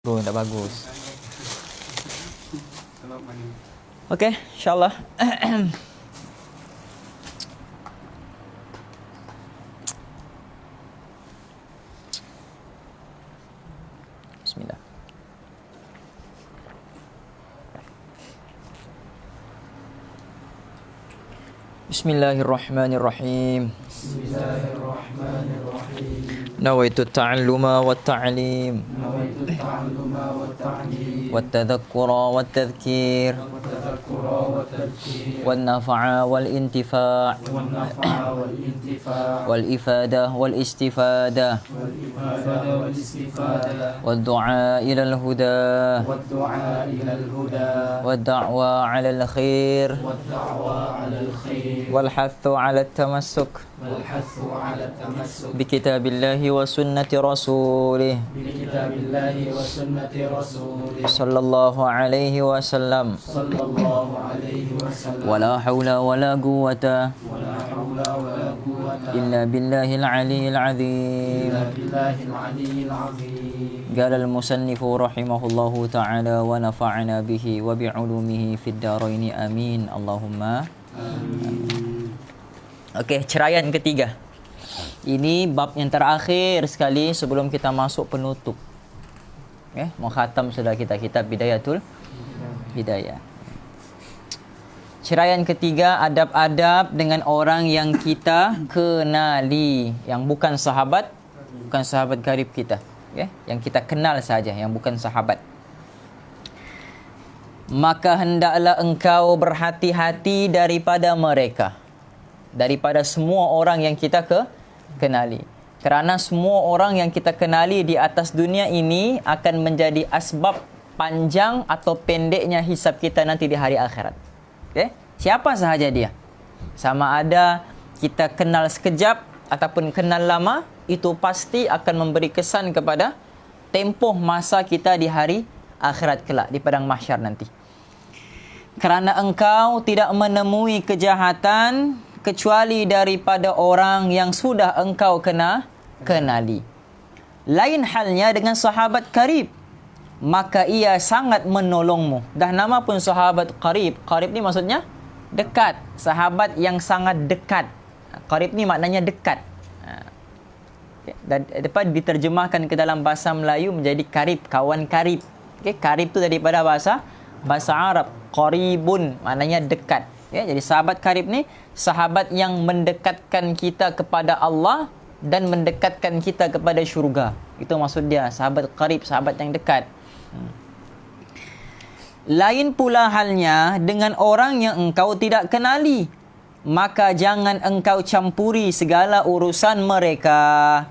Bro, tak bagus. Okey, insyaAllah. Bismillah. Bismillahirrahmanirrahim. نويت التعلم والتعليم والتذكر والتذكير والنفع والانتفاع والإفادة والاستفادة والدعاء إلى الهدى والدعوة على الخير والحث على التمسك بكتاب الله وسنة رسوله صلى الله عليه وسلم ولا حول ولا قوة إلا بالله العلي العظيم. قال المصنف رحمه الله تعالى ونفعنا به وبعلومه في الدارين آمين اللهم آمين. Okey, ceraian ketiga. Ini bab yang terakhir sekali sebelum kita masuk penutup. Mau khatam sudah kita kitab Bidayatul Hidayah. Ceraian ketiga, adab-adab dengan orang yang kita kenali, yang bukan sahabat karib kita, yang kita kenal saja, yang bukan sahabat. Maka hendaklah engkau berhati-hati daripada mereka, daripada semua orang yang kita kenali. Kerana semua orang yang kita kenali di atas dunia ini akan menjadi asbab panjang atau pendeknya hisab kita nanti di hari akhirat. Siapa sahaja dia, sama ada kita kenal sekejap ataupun kenal lama, itu pasti akan memberi kesan kepada tempoh masa kita di hari akhirat kelak, di padang mahsyar nanti. Kerana engkau tidak menemui kejahatan kecuali daripada orang yang sudah engkau kenali. Lain halnya dengan sahabat karib, maka ia sangat menolongmu. Dah nama pun sahabat karib. Karib ni maksudnya dekat, sahabat yang sangat dekat. Karib ni maknanya dekat. Dan dapat diterjemahkan ke dalam bahasa Melayu menjadi karib, kawan karib. Karib tu daripada bahasa Arab. Qaribun maknanya dekat. Jadi sahabat karib ni sahabat yang mendekatkan kita kepada Allah dan mendekatkan kita kepada syurga. Itu maksud dia, sahabat karib, sahabat yang dekat. Lain pula halnya dengan orang yang engkau tidak kenali, maka jangan engkau campuri segala urusan mereka.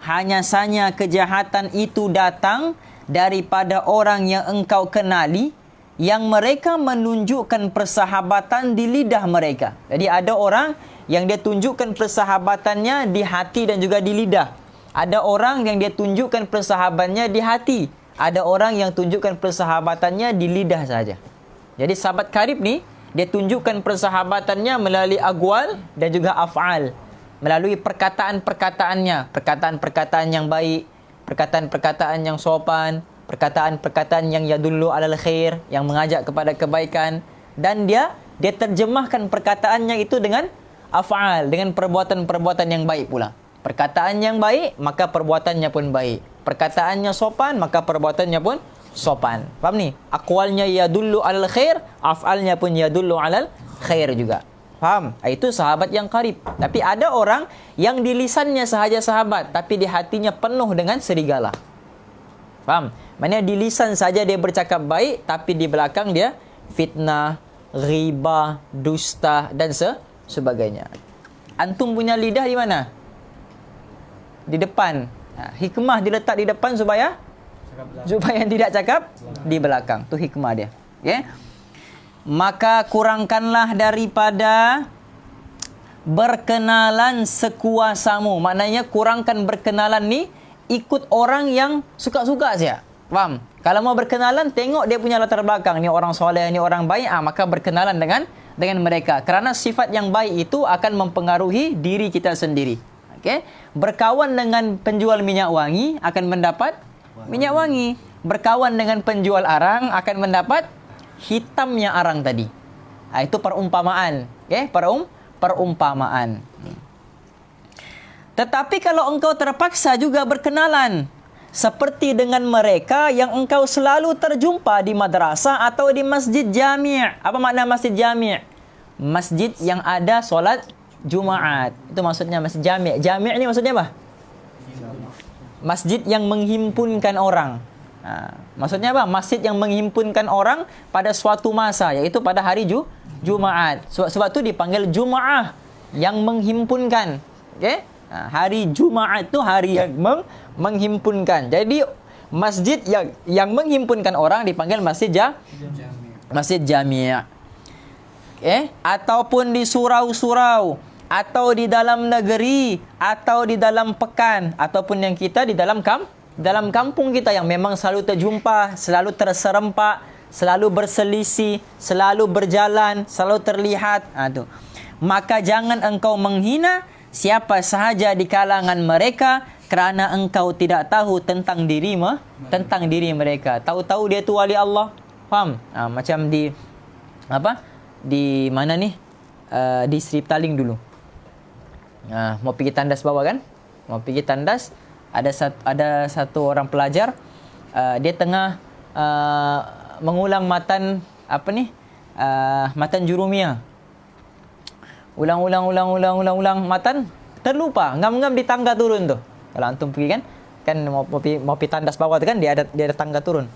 Hanya saja kejahatan itu datang daripada orang yang engkau kenali, yang mereka menunjukkan persahabatan di lidah mereka. Jadi ada orang yang dia tunjukkan persahabatannya di hati dan juga di lidah. Ada orang yang dia tunjukkan persahabatannya di hati. Ada orang yang tunjukkan persahabatannya di lidah saja. Jadi sahabat karib ni, dia tunjukkan persahabatannya melalui aqwal dan juga af'al. Melalui perkataan-perkataannya. Perkataan-perkataan yang baik, perkataan-perkataan yang sopan, perkataan-perkataan yang yadullu alal khair, yang mengajak kepada kebaikan, dan dia terjemahkan perkataannya itu dengan af'al, dengan perbuatan-perbuatan yang baik pula. Perkataan yang baik, maka perbuatannya pun baik. Perkataannya sopan, maka perbuatannya pun sopan. Faham ni? Aqwalnya yadullu alal khair, af'alnya pun yadullu alal khair juga. Faham? Itu sahabat yang karib. Tapi ada orang yang di lisannya sahaja sahabat, tapi di hatinya penuh dengan serigala. Faham? Maksudnya di lisan saja dia bercakap baik, tapi di belakang dia fitnah, ghibah, dusta dan sebagainya. Antum punya lidah di mana? Di depan. Hikmah diletak di depan supaya tidak cakap di belakang. Tu hikmah dia. Maka kurangkanlah daripada berkenalan sekuasamu. Maknanya kurangkan berkenalan ni, ikut orang yang suka-suka saja. Faham? Kalau mau berkenalan, tengok dia punya latar belakang. Ni orang soleh, ni orang baik, maka berkenalan dengan mereka. Kerana sifat yang baik itu akan mempengaruhi diri kita sendiri. Berkawan dengan penjual minyak wangi akan mendapat minyak wangi. berkawan dengan penjual arang akan mendapat hitamnya arang tadi. Itu perumpamaan. Okay? Perumpamaan. Tetapi kalau engkau terpaksa juga berkenalan seperti dengan mereka yang engkau selalu terjumpa di madrasah atau di masjid jami'. Apa makna masjid jami'? Masjid yang ada solat Jumaat. Itu maksudnya masjid jami'. Jami' ni maksudnya apa? Masjid yang menghimpunkan orang. Maksudnya apa? Masjid yang menghimpunkan orang pada suatu masa, iaitu pada hari Jumaat. Sebab tu dipanggil Jum'ah, yang menghimpunkan. Okey? Hari Jumaat tu hari yang menghimpunkan. Jadi masjid yang menghimpunkan orang dipanggil masjid masjid jami'. Ataupun di surau-surau, atau di dalam negeri, atau di dalam pekan, ataupun yang kita di dalam kampung kita yang memang selalu terjumpa, selalu terserempak, selalu berselisih, selalu berjalan, selalu terlihat. Maka jangan engkau menghina siapa sahaja di kalangan mereka kerana engkau tidak tahu tentang diri mereka. Tahu-tahu dia tu wali Allah. Faham? Macam di di mana ni? Di Sri Petaling dulu. Mau pergi tandas bawah kan? Mau pergi tandas, ada satu orang pelajar, dia tengah mengulang matan matan jurumiyah. Ulang matan, terlupa, ngam-ngam di tangga turun tu. Kalau antum pergi kan mau pergi tandas bawah tu kan, dia ada tangga turun.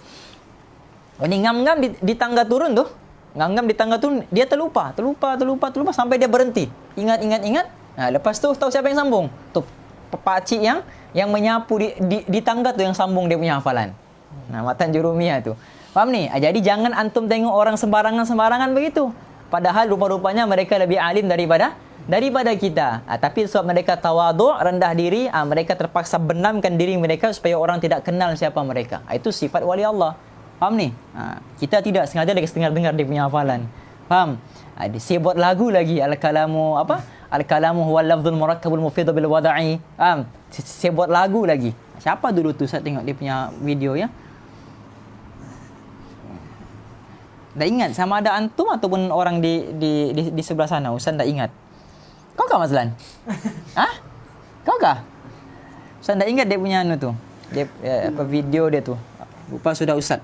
Ini ngam-ngam di tangga turun tu. Ngam-ngam di tangga turun, dia terlupa sampai dia berhenti. Ingat. Lepas tu tahu siapa yang sambung? Tu pakcik yang menyapu di tangga tu yang sambung dia punya hafalan. Matan jurumiyah tu. Faham ni? Jadi jangan antum tengok orang sembarangan begitu. Padahal rupa-rupanya mereka lebih alim daripada kita. Tapi sebab mereka tawaduk, rendah diri, mereka terpaksa benamkan diri mereka supaya orang tidak kenal siapa mereka. Itu sifat wali Allah. Faham ni? Kita tidak sengaja lagi dengar dia punya hafalan. Faham? Dia buat lagu lagi. Al-kalamu Al-kalamu huwal lafzul murakkabul mufidhu bil wada'i. Saya buat lagu lagi. Siapa dulu tu saya tengok dia punya video ya? Tak ingat sama ada antum ataupun orang di sebelah sana. Ustaz tak ingat. Kau kah Mazlan? Kau kah? Ustaz tak ingat dia punya tu. Dia video dia tu. Lupa sudah Ustaz.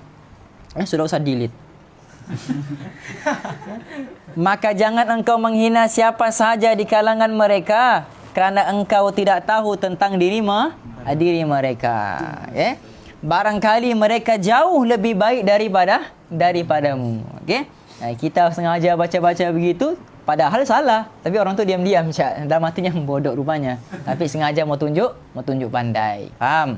Sudah Ustaz delete. Maka jangan engkau menghina siapa sahaja di kalangan mereka kerana engkau tidak tahu tentang diri mereka. Barangkali mereka jauh lebih baik daripadamu. Kita sengaja baca-baca begitu, padahal salah. Tapi orang tu diam-diam, dalam hatinya bodoh rupanya. Tapi sengaja mau tunjuk pandai. Faham?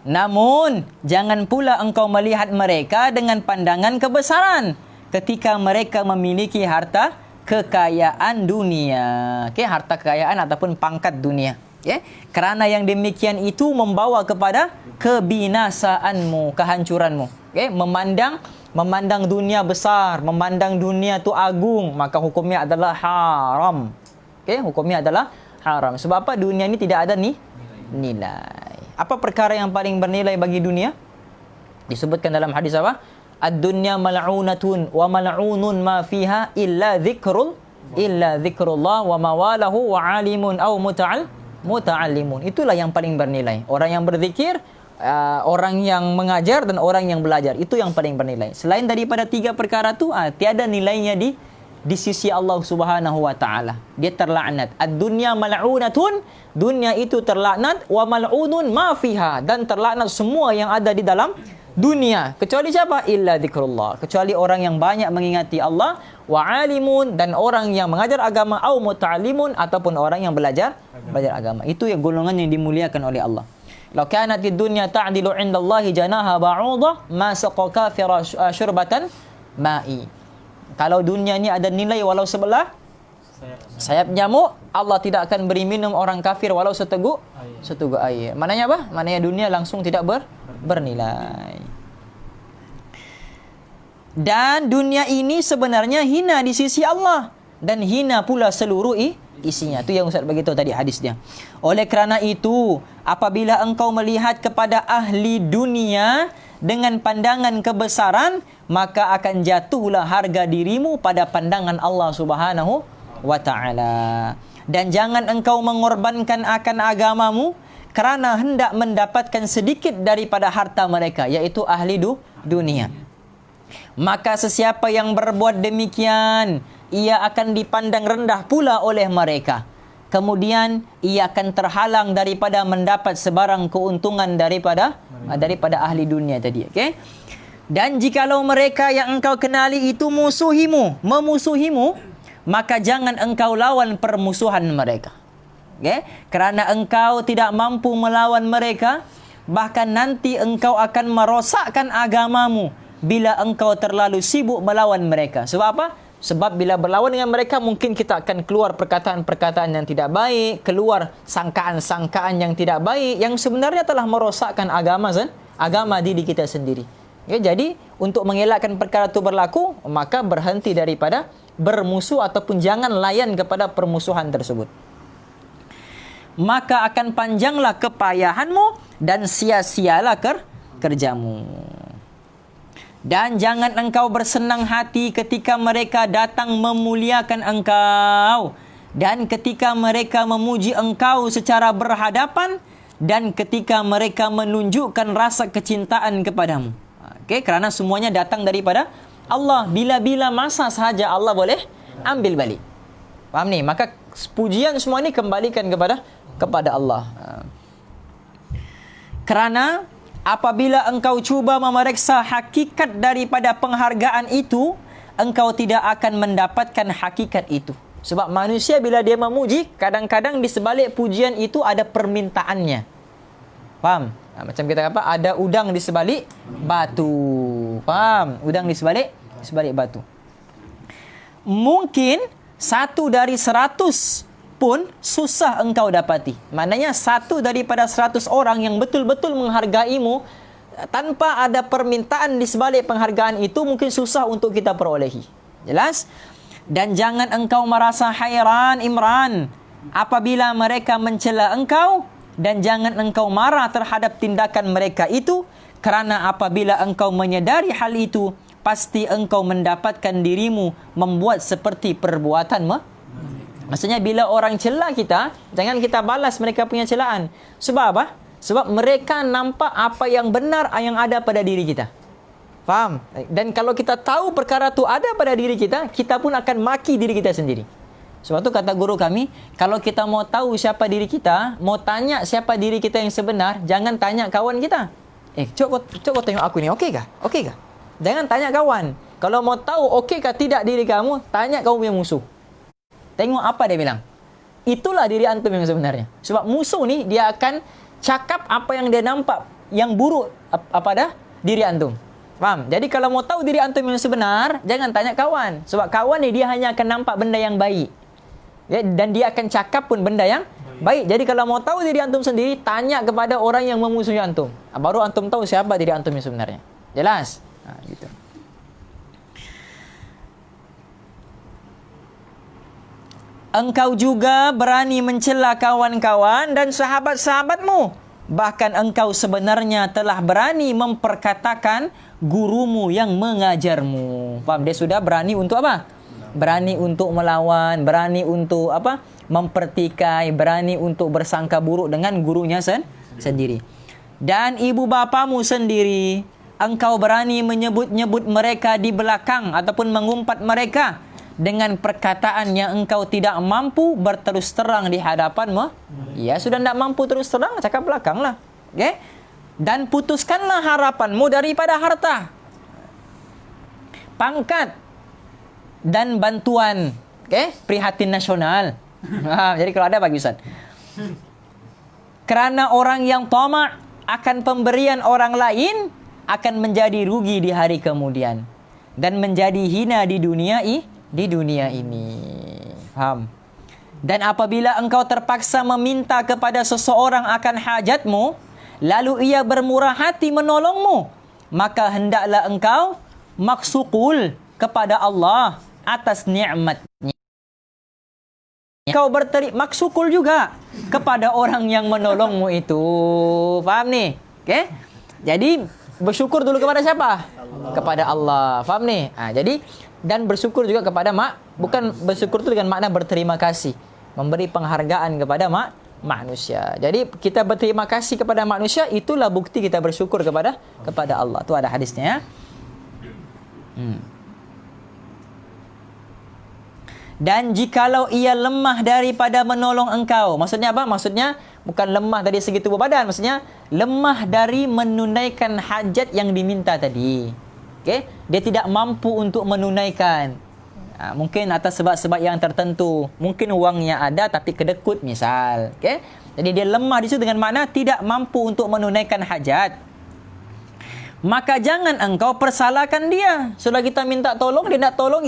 Namun, jangan pula engkau melihat mereka dengan pandangan kebesaran ketika mereka memiliki harta kekayaan dunia. Harta kekayaan ataupun pangkat dunia. Kerana yang demikian itu membawa kepada kebinasaanmu, kehancuranmu. Memandang dunia besar, memandang dunia tu agung, maka hukumnya adalah haram. Hukumnya adalah haram. Sebab apa? Dunia ni tidak ada nilai. Apa perkara yang paling bernilai bagi dunia? Disebutkan dalam hadis apa? Ad-dunya mal'unatun wa mal'unun ma fiha illa dzikrullah wa mawalahu wa alimun aw muta'allimun. Itulah yang paling bernilai. Orang yang berzikir, orang yang mengajar dan orang yang belajar. Itu yang paling bernilai. Selain daripada tiga perkara tu, tiada nilainya di sisi Allah Subhanahu wa taala. Dia terlaknat. Ad-dunya mal'unatun, dunia itu terlaknat, wa mal'unun ma fiha, dan terlaknat semua yang ada di dalam dunia. Kecuali siapa? Illa dzikrullah. Kecuali orang yang banyak mengingati Allah, wa alimun, dan orang yang mengajar agama, au muta'allimun, ataupun orang yang belajar agama. Itu yang golongan yang dimuliakan oleh Allah. Law kanat ad-dunya ta'dilu 'inda Allahi janaha ba'udah ma saqa kafira syurbatan ma'i. Kalau dunia ni ada nilai walau sebelah sayap nyamuk, Allah tidak akan beri minum orang kafir walau seteguk air. Maknanya apa? Maknanya dunia langsung tidak bernilai. Dan dunia ini sebenarnya hina di sisi Allah. dan hina pula seluruh isinya. Itu yang Ustaz bagi tahu tadi hadis dia. Oleh kerana itu, apabila engkau melihat kepada ahli dunia dengan pandangan kebesaran, maka akan jatuhlah harga dirimu pada pandangan Allah Subhanahu wa taala. Dan jangan engkau mengorbankan akan agamamu kerana hendak mendapatkan sedikit daripada harta mereka, iaitu ahli dunia. Maka sesiapa yang berbuat demikian, ia akan dipandang rendah pula oleh mereka. Kemudian ia akan terhalang daripada mendapat sebarang keuntungan daripada ahli dunia tadi. Okey. Dan jikalau mereka yang engkau kenali itu memusuhimu, maka jangan engkau lawan permusuhan mereka. Okay? Kerana engkau tidak mampu melawan mereka, bahkan nanti engkau akan merosakkan agamamu bila engkau terlalu sibuk melawan mereka. Sebab apa? Sebab bila berlawan dengan mereka, mungkin kita akan keluar perkataan-perkataan yang tidak baik, keluar sangkaan-sangkaan yang tidak baik, yang sebenarnya telah merosakkan agama diri kita sendiri. Okay? Jadi, untuk mengelakkan perkara itu berlaku, maka berhenti daripada bermusuh ataupun jangan layan kepada permusuhan tersebut. Maka akan panjanglah kepayahanmu dan sia-sialah kerjamu. Dan jangan engkau bersenang hati ketika mereka datang memuliakan engkau, dan ketika mereka memuji engkau secara berhadapan, dan ketika mereka menunjukkan rasa kecintaan kepadamu. Okey, kerana semuanya datang daripada Allah. Bila-bila masa sahaja Allah boleh ambil balik. Faham ni? Maka pujian semua ni kembalikan kepada Allah. Kerana apabila engkau cuba memeriksa hakikat daripada penghargaan itu, engkau tidak akan mendapatkan hakikat itu. Sebab manusia bila dia memuji, kadang-kadang di sebalik pujian itu ada permintaannya. Faham? Macam kita kata, ada udang di sebalik batu. Faham? Udang di sebalik batu. Mungkin 1 dari 100 pun susah engkau dapati. Maknanya 1 daripada 100 orang yang betul-betul menghargaimu, tanpa ada permintaan di sebalik penghargaan itu, mungkin susah untuk kita perolehi. Jelas? Dan jangan engkau merasa hairan, Imran, apabila mereka mencela engkau, dan jangan engkau marah terhadap tindakan mereka itu, kerana apabila engkau menyedari hal itu, pasti engkau mendapatkan dirimu membuat seperti perbuatan Maksudnya bila orang cela kita, jangan kita balas mereka punya celaan. Sebab apa? Sebab mereka nampak apa yang benar yang ada pada diri kita. Faham? Dan kalau kita tahu perkara itu ada pada diri kita, kita pun akan maki diri kita sendiri. Sebab tu kata guru kami, kalau kita mau tahu siapa diri kita, mau tanya siapa diri kita yang sebenar, jangan tanya kawan kita. Cok kau tengok aku ni, okey kah? Okey kah? Jangan tanya kawan. Kalau mau tahu okey kah tidak diri kamu, tanya kamu punya musuh. Tengok apa dia bilang. Itulah diri antum yang sebenarnya. Sebab musuh ni dia akan cakap apa yang dia nampak yang buruk pada diri antum. Faham? Jadi kalau mau tahu diri antum yang sebenar, jangan tanya kawan. Sebab kawan ni dia hanya akan nampak benda yang baik. Ya, dan dia akan cakap pun benda yang baik. Jadi kalau mau tahu diri antum sendiri, tanya kepada orang yang memusuhi antum. Baru antum tahu siapa diri antum yang sebenarnya. Jelas? Gitu. Engkau juga berani mencela kawan-kawan dan sahabat-sahabatmu. Bahkan engkau sebenarnya telah berani memperkatakan gurumu yang mengajarmu. Faham? Dia sudah berani untuk apa? Berani untuk melawan, berani untuk apa? Mempertikai, berani untuk bersangka buruk dengan gurunya sendiri. Dan ibu bapamu sendiri, engkau berani menyebut-nyebut mereka di belakang ataupun mengumpat mereka dengan perkataan yang engkau tidak mampu berterus terang di hadapanmu. Ya, sudah tidak mampu terus terang, cakap belakanglah. Okay? Dan putuskanlah harapanmu daripada harta, pangkat dan bantuan. Okay? Prihatin nasional. Jadi kalau ada bagi Ustaz. Kerana orang yang tamak akan pemberian orang lain akan menjadi rugi di hari kemudian dan menjadi hina di dunia ini. Faham? Dan apabila engkau terpaksa meminta kepada seseorang akan hajatmu, lalu ia bermurah hati menolongmu, maka hendaklah engkau maksukul kepada Allah atas nikmatnya. kau maksukul juga kepada orang yang menolongmu itu. Faham nih? Okey? Jadi bersyukur dulu kepada siapa? Allah. Kepada Allah. Faham nih? Jadi dan bersyukur juga kepada bukan bersyukur itu dengan makna berterima kasih, memberi penghargaan kepada manusia. Jadi kita berterima kasih kepada manusia, itulah bukti kita bersyukur kepada Allah. Tu ada hadisnya ya. Dan jikalau ia lemah daripada menolong engkau. Maksudnya apa? Maksudnya bukan lemah dari segi tubuh badan, maksudnya lemah dari menunaikan hajat yang diminta tadi. Okey? Dia tidak mampu untuk menunaikan. Mungkin atas sebab-sebab yang tertentu. Mungkin wangnya ada tapi kedekut misal. Okay? Jadi dia lemah di situ dengan makna tidak mampu untuk menunaikan hajat. Maka jangan engkau persalahkan dia. Sudah kita minta tolong, dia nak tolong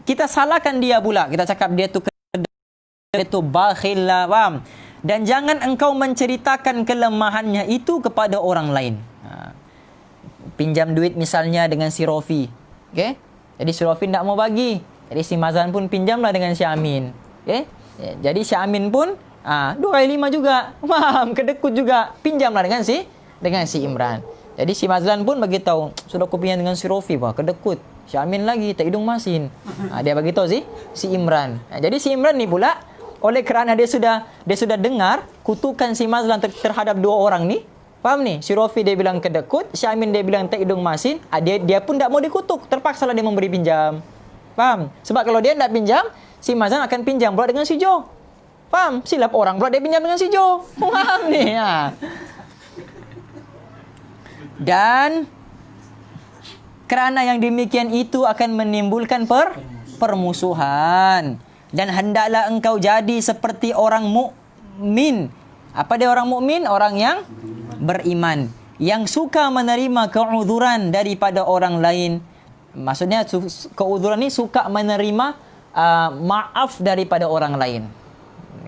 kita salahkan dia pula. Kita cakap dia tu bakhil lah. Faham? Dan jangan engkau menceritakan kelemahannya itu kepada orang lain. Pinjam duit misalnya dengan si Rofi. Okay? Jadi si Rofi tak mau bagi. Jadi si Mazlan pun pinjamlah dengan si Amin. Okay? Jadi si Amin pun 2 kali 5 juga. Faham? Kedekut juga. Pinjamlah dengan si Imran. Jadi si Mazlan pun bagi tahu, sudah aku pinjam dengan si Rofi, kedekut. Si Amin lagi tak hidung masin. Dia bagi tahu si Imran. Jadi si Imran ni pula, oleh kerana dia sudah dengar kutukan si Mazlan terhadap 2 orang ni. Faham ni? Si Rofi dia bilang kedekut, si Amin dia bilang tak hidung masin. Dia pun tak mau dikutuk. Terpaksalah dia memberi pinjam. Faham? Sebab kalau dia tak pinjam, si Mazlan akan pinjam pula dengan si Jo. Faham? Silap orang pula dia pinjam dengan si Jo. Faham ni? Dan kerana yang demikian itu akan menimbulkan permusuhan. Dan hendaklah engkau jadi seperti orang mukmin. Apa dia orang mukmin? Orang yang beriman, yang suka menerima keuzuran daripada orang lain. Maksudnya keuzuran ni suka menerima maaf daripada orang lain.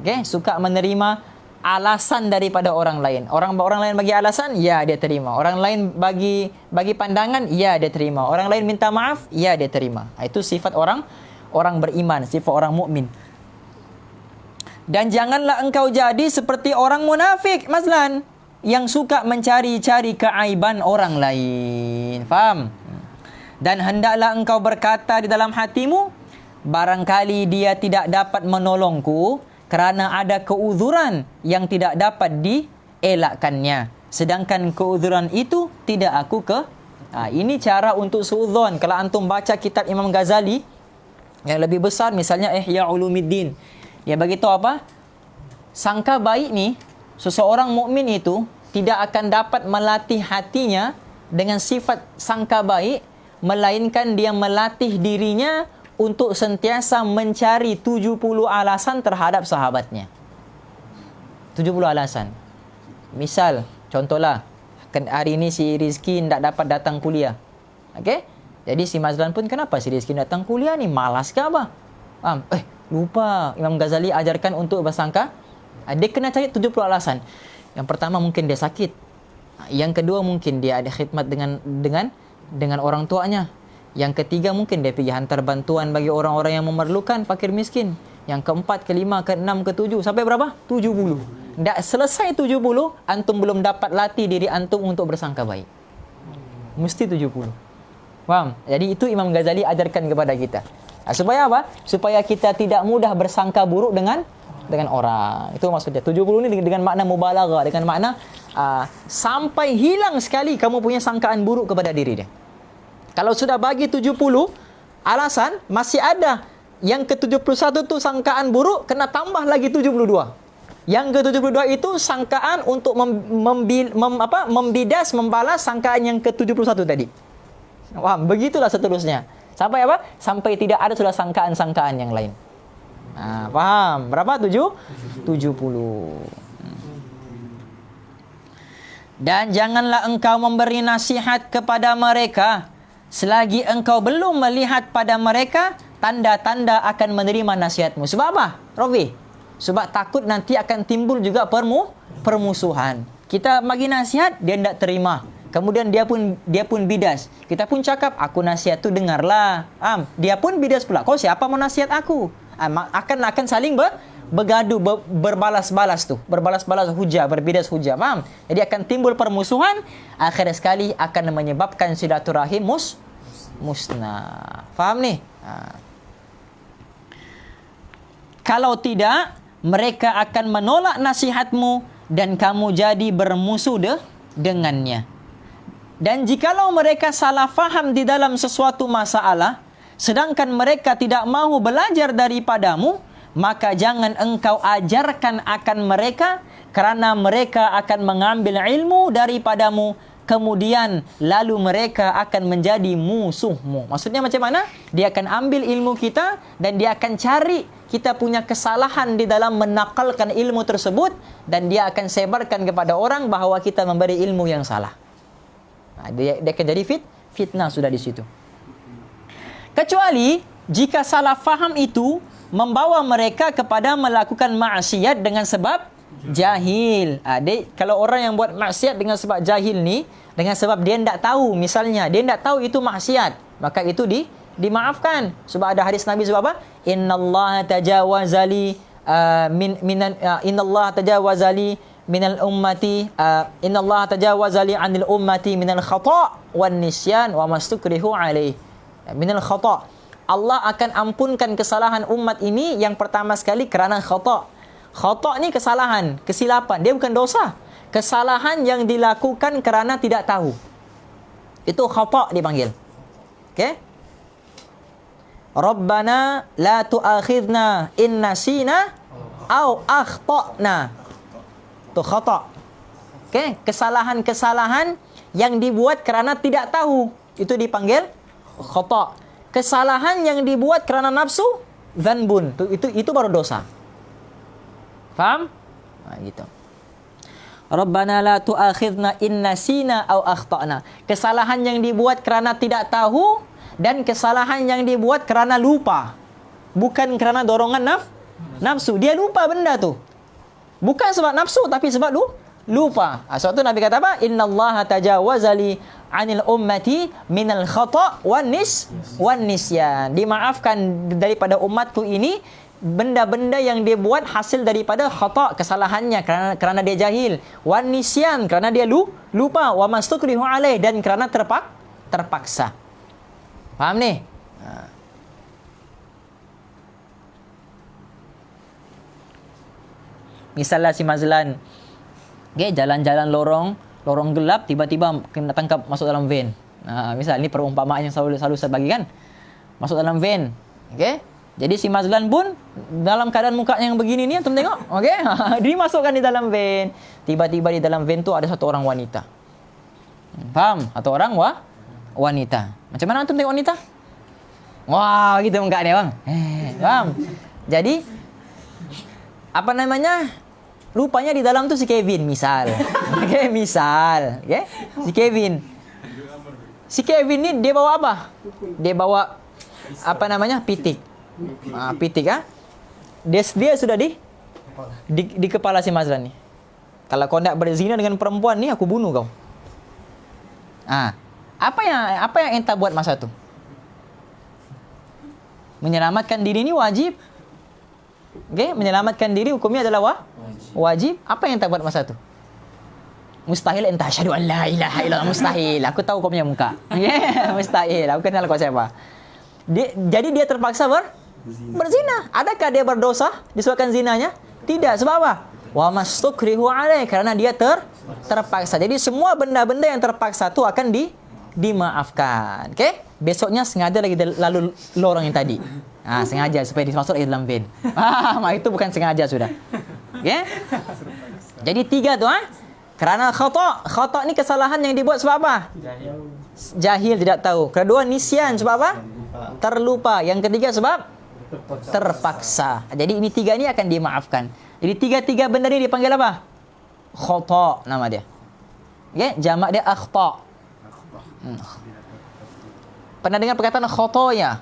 Okey, suka menerima alasan daripada orang lain. Orang lain bagi alasan, ya dia terima. Orang lain bagi pandangan, ya dia terima. Orang lain minta maaf, ya dia terima. Itu sifat orang beriman, sifat orang mukmin. Dan janganlah engkau jadi seperti orang munafik, Mazlan, yang suka mencari-cari keaiban orang lain. Faham? Dan hendaklah engkau berkata di dalam hatimu, barangkali dia tidak dapat menolongku kerana ada keuzuran yang tidak dapat dielakkannya. Sedangkan keuzuran itu tidak aku ini cara untuk suudzon. Kalau antum baca kitab Imam Ghazali yang lebih besar, misalnya Ihya Ulumuddin, dia bagi tahu apa? Sangka baik ni, seseorang mukmin itu tidak akan dapat melatih hatinya dengan sifat sangka baik, melainkan dia melatih dirinya untuk sentiasa mencari 70 alasan terhadap sahabatnya. 70 alasan. Misal, contohlah, hari ini si Rizki tidak dapat datang kuliah. Okey? Jadi si Mazlan pun, kenapa si Rizki datang kuliah ni? Malas ke apa? Lupa Imam Ghazali ajarkan untuk bersangka. Dia kena cari 70 alasan. Yang pertama mungkin dia sakit. Yang kedua mungkin dia ada khidmat dengan orang tuanya. Yang ketiga mungkin dia pergi hantar bantuan bagi orang-orang yang memerlukan, fakir miskin. Yang keempat, kelima, keenam, ketujuh, sampai berapa? 70. Tak selesai 70, antum belum dapat latih diri antum untuk bersangka baik. Mesti 70. Faham? Jadi itu Imam Ghazali ajarkan kepada kita. Supaya apa? Supaya kita tidak mudah bersangka buruk dengan orang. Itu maksudnya. 70 ni dengan makna mubalaghah, dengan makna sampai hilang sekali kamu punya sangkaan buruk kepada diri dia. Kalau sudah bagi 70 alasan, masih ada yang ke-71 tu sangkaan buruk, kena tambah lagi 72. Yang ke-72 itu sangkaan untuk membidas, membalas sangkaan yang ke-71 tadi. Faham? Begitulah seterusnya. Sampai apa? Sampai tidak ada sudah sangkaan-sangkaan yang lain. Faham? Berapa? 70. Dan janganlah engkau memberi nasihat kepada mereka selagi engkau belum melihat pada mereka tanda-tanda akan menerima nasihatmu. Sebab apa, Rofi? Sebab takut nanti akan timbul juga permusuhan. Kita bagi nasihat, dia tidak terima. Kemudian dia pun bidas. Kita pun cakap, aku nasihat tu dengarlah. Dia pun bidas pula. Kau siapa mau nasihat aku? akan saling bergaduh, berbalas-balas tu, berbalas-balas hujah, berbidas hujah, faham? Jadi akan timbul permusuhan, akhir sekali akan menyebabkan silaturahim musnah. Faham ni? Kalau tidak, mereka akan menolak nasihatmu dan kamu jadi bermusuh dengannya. Dan jikalau mereka salah faham di dalam sesuatu masalah, sedangkan mereka tidak mahu belajar daripadamu, maka jangan engkau ajarkan akan mereka, kerana mereka akan mengambil ilmu daripadamu, kemudian lalu mereka akan menjadi musuhmu. Maksudnya macam mana? Dia akan ambil ilmu kita dan dia akan cari kita punya kesalahan di dalam menakalkan ilmu tersebut, dan dia akan sebarkan kepada orang bahawa kita memberi ilmu yang salah. Dia akan jadi fitnah sudah di situ. Kecuali jika salah faham itu membawa mereka kepada melakukan maksiat dengan sebab jahil. Kalau orang yang buat maksiat dengan sebab jahil ni, dengan sebab dia tidak tahu, misalnya dia tidak tahu itu maksiat, maka itu dimaafkan. Sebab ada hadis Nabi sebab apa? Innallaha tajawazali innallaha tajawazali minal ummati innallaha tajawazali 'anil ummati minal khata' wan nisyan wa mastukrihu alaih. Minal khata', Allah akan ampunkan kesalahan umat ini yang pertama sekali kerana khata'. Khata' ni kesalahan, kesilapan, dia bukan dosa. Kesalahan yang dilakukan kerana tidak tahu, itu khata' dipanggil. Okey? Rabbana la tu'akhidna in nasina au akhtana. Itu khata'. Okey, kesalahan-kesalahan yang dibuat kerana tidak tahu, itu dipanggil khata'. Kesalahan yang dibuat kerana nafsu, dzanbun. Itu baru dosa. Faham? Gitu. Rabbana la tu'akhidna in nasina au akhtana. Kesalahan yang dibuat kerana tidak tahu dan kesalahan yang dibuat kerana lupa. Bukan kerana dorongan nafsu. Dia lupa benda tu. Bukan sebab nafsu tapi sebab lupa. Sebab tu Nabi kata apa? Innallaha tajawazali 'anil ummati minal khata' wan nisyan. Dimaafkan daripada umatku ini benda-benda yang dia buat hasil daripada khata', kesalahannya kerana dia jahil, wan nisyan kerana dia lupa, wa mastukrihu alaih dan kerana terpaksa. Faham ni? Misalnya si Mazlan, jalan-jalan lorong gelap, tiba-tiba kena tangkap masuk dalam van. Misal ni perumpamaan yang selalu saya bagi kan. Masuk dalam van. Okey? Jadi si Mazlan pun dalam keadaan muka yang begini ni, antum tengok. Okey? Dia masukkan di dalam van. Tiba-tiba di dalam van tu ada satu orang wanita. Faham? Satu orang wanita. Macam mana antum tengok wanita? Wah, gitu muka dia, bang. Faham? Jadi apa namanya? Rupanya di dalam tu si Kevin misal. Okey, misal. Okey? Si Kevin. Si Kevin ni dia bawa apa? Dia bawa apa namanya? Pitik. Pitik Dia sudah di kepala si Mazlan ni. Kalau kau nak berzina dengan perempuan ni, aku bunuh kau. Apa yang enta buat masa tu? Menyelamatkan diri ni wajib. Okey, menyelamatkan diri hukumnya adalah wajib. Apa yang enta buat masa tu? Mustahil enta asyhadu an la ilaha illallah, mustahil. Aku tahu kau punya muka. Mustahil. Aku kenal kau siapa. Jadi dia terpaksa berzina. Adakah dia berdosa disebabkan zinanya? Tidak. Sebab apa? Wa mastukrihu alaih, kerana dia terpaksa. Jadi semua benda-benda yang terpaksa tu akan dimaafkan. Okey? Besoknya sengaja lagi lalu lorong yang tadi. Sengaja supaya dimasuk lagi dalam van. Itu bukan sengaja sudah. Okey? Jadi 3 tu kerana khata'. Khata' ni kesalahan yang dibuat sebab apa? Jahil, tidak tahu. Kedua, nisyan sebab apa? Terlupa. Yang ketiga sebab terpaksa. Jadi ini 3 ni akan dimaafkan. Jadi 3 benda ni dipanggil apa? Khata' nama dia. Okey, jamak dia akhta'. Pernah dengar perkataan khotoya?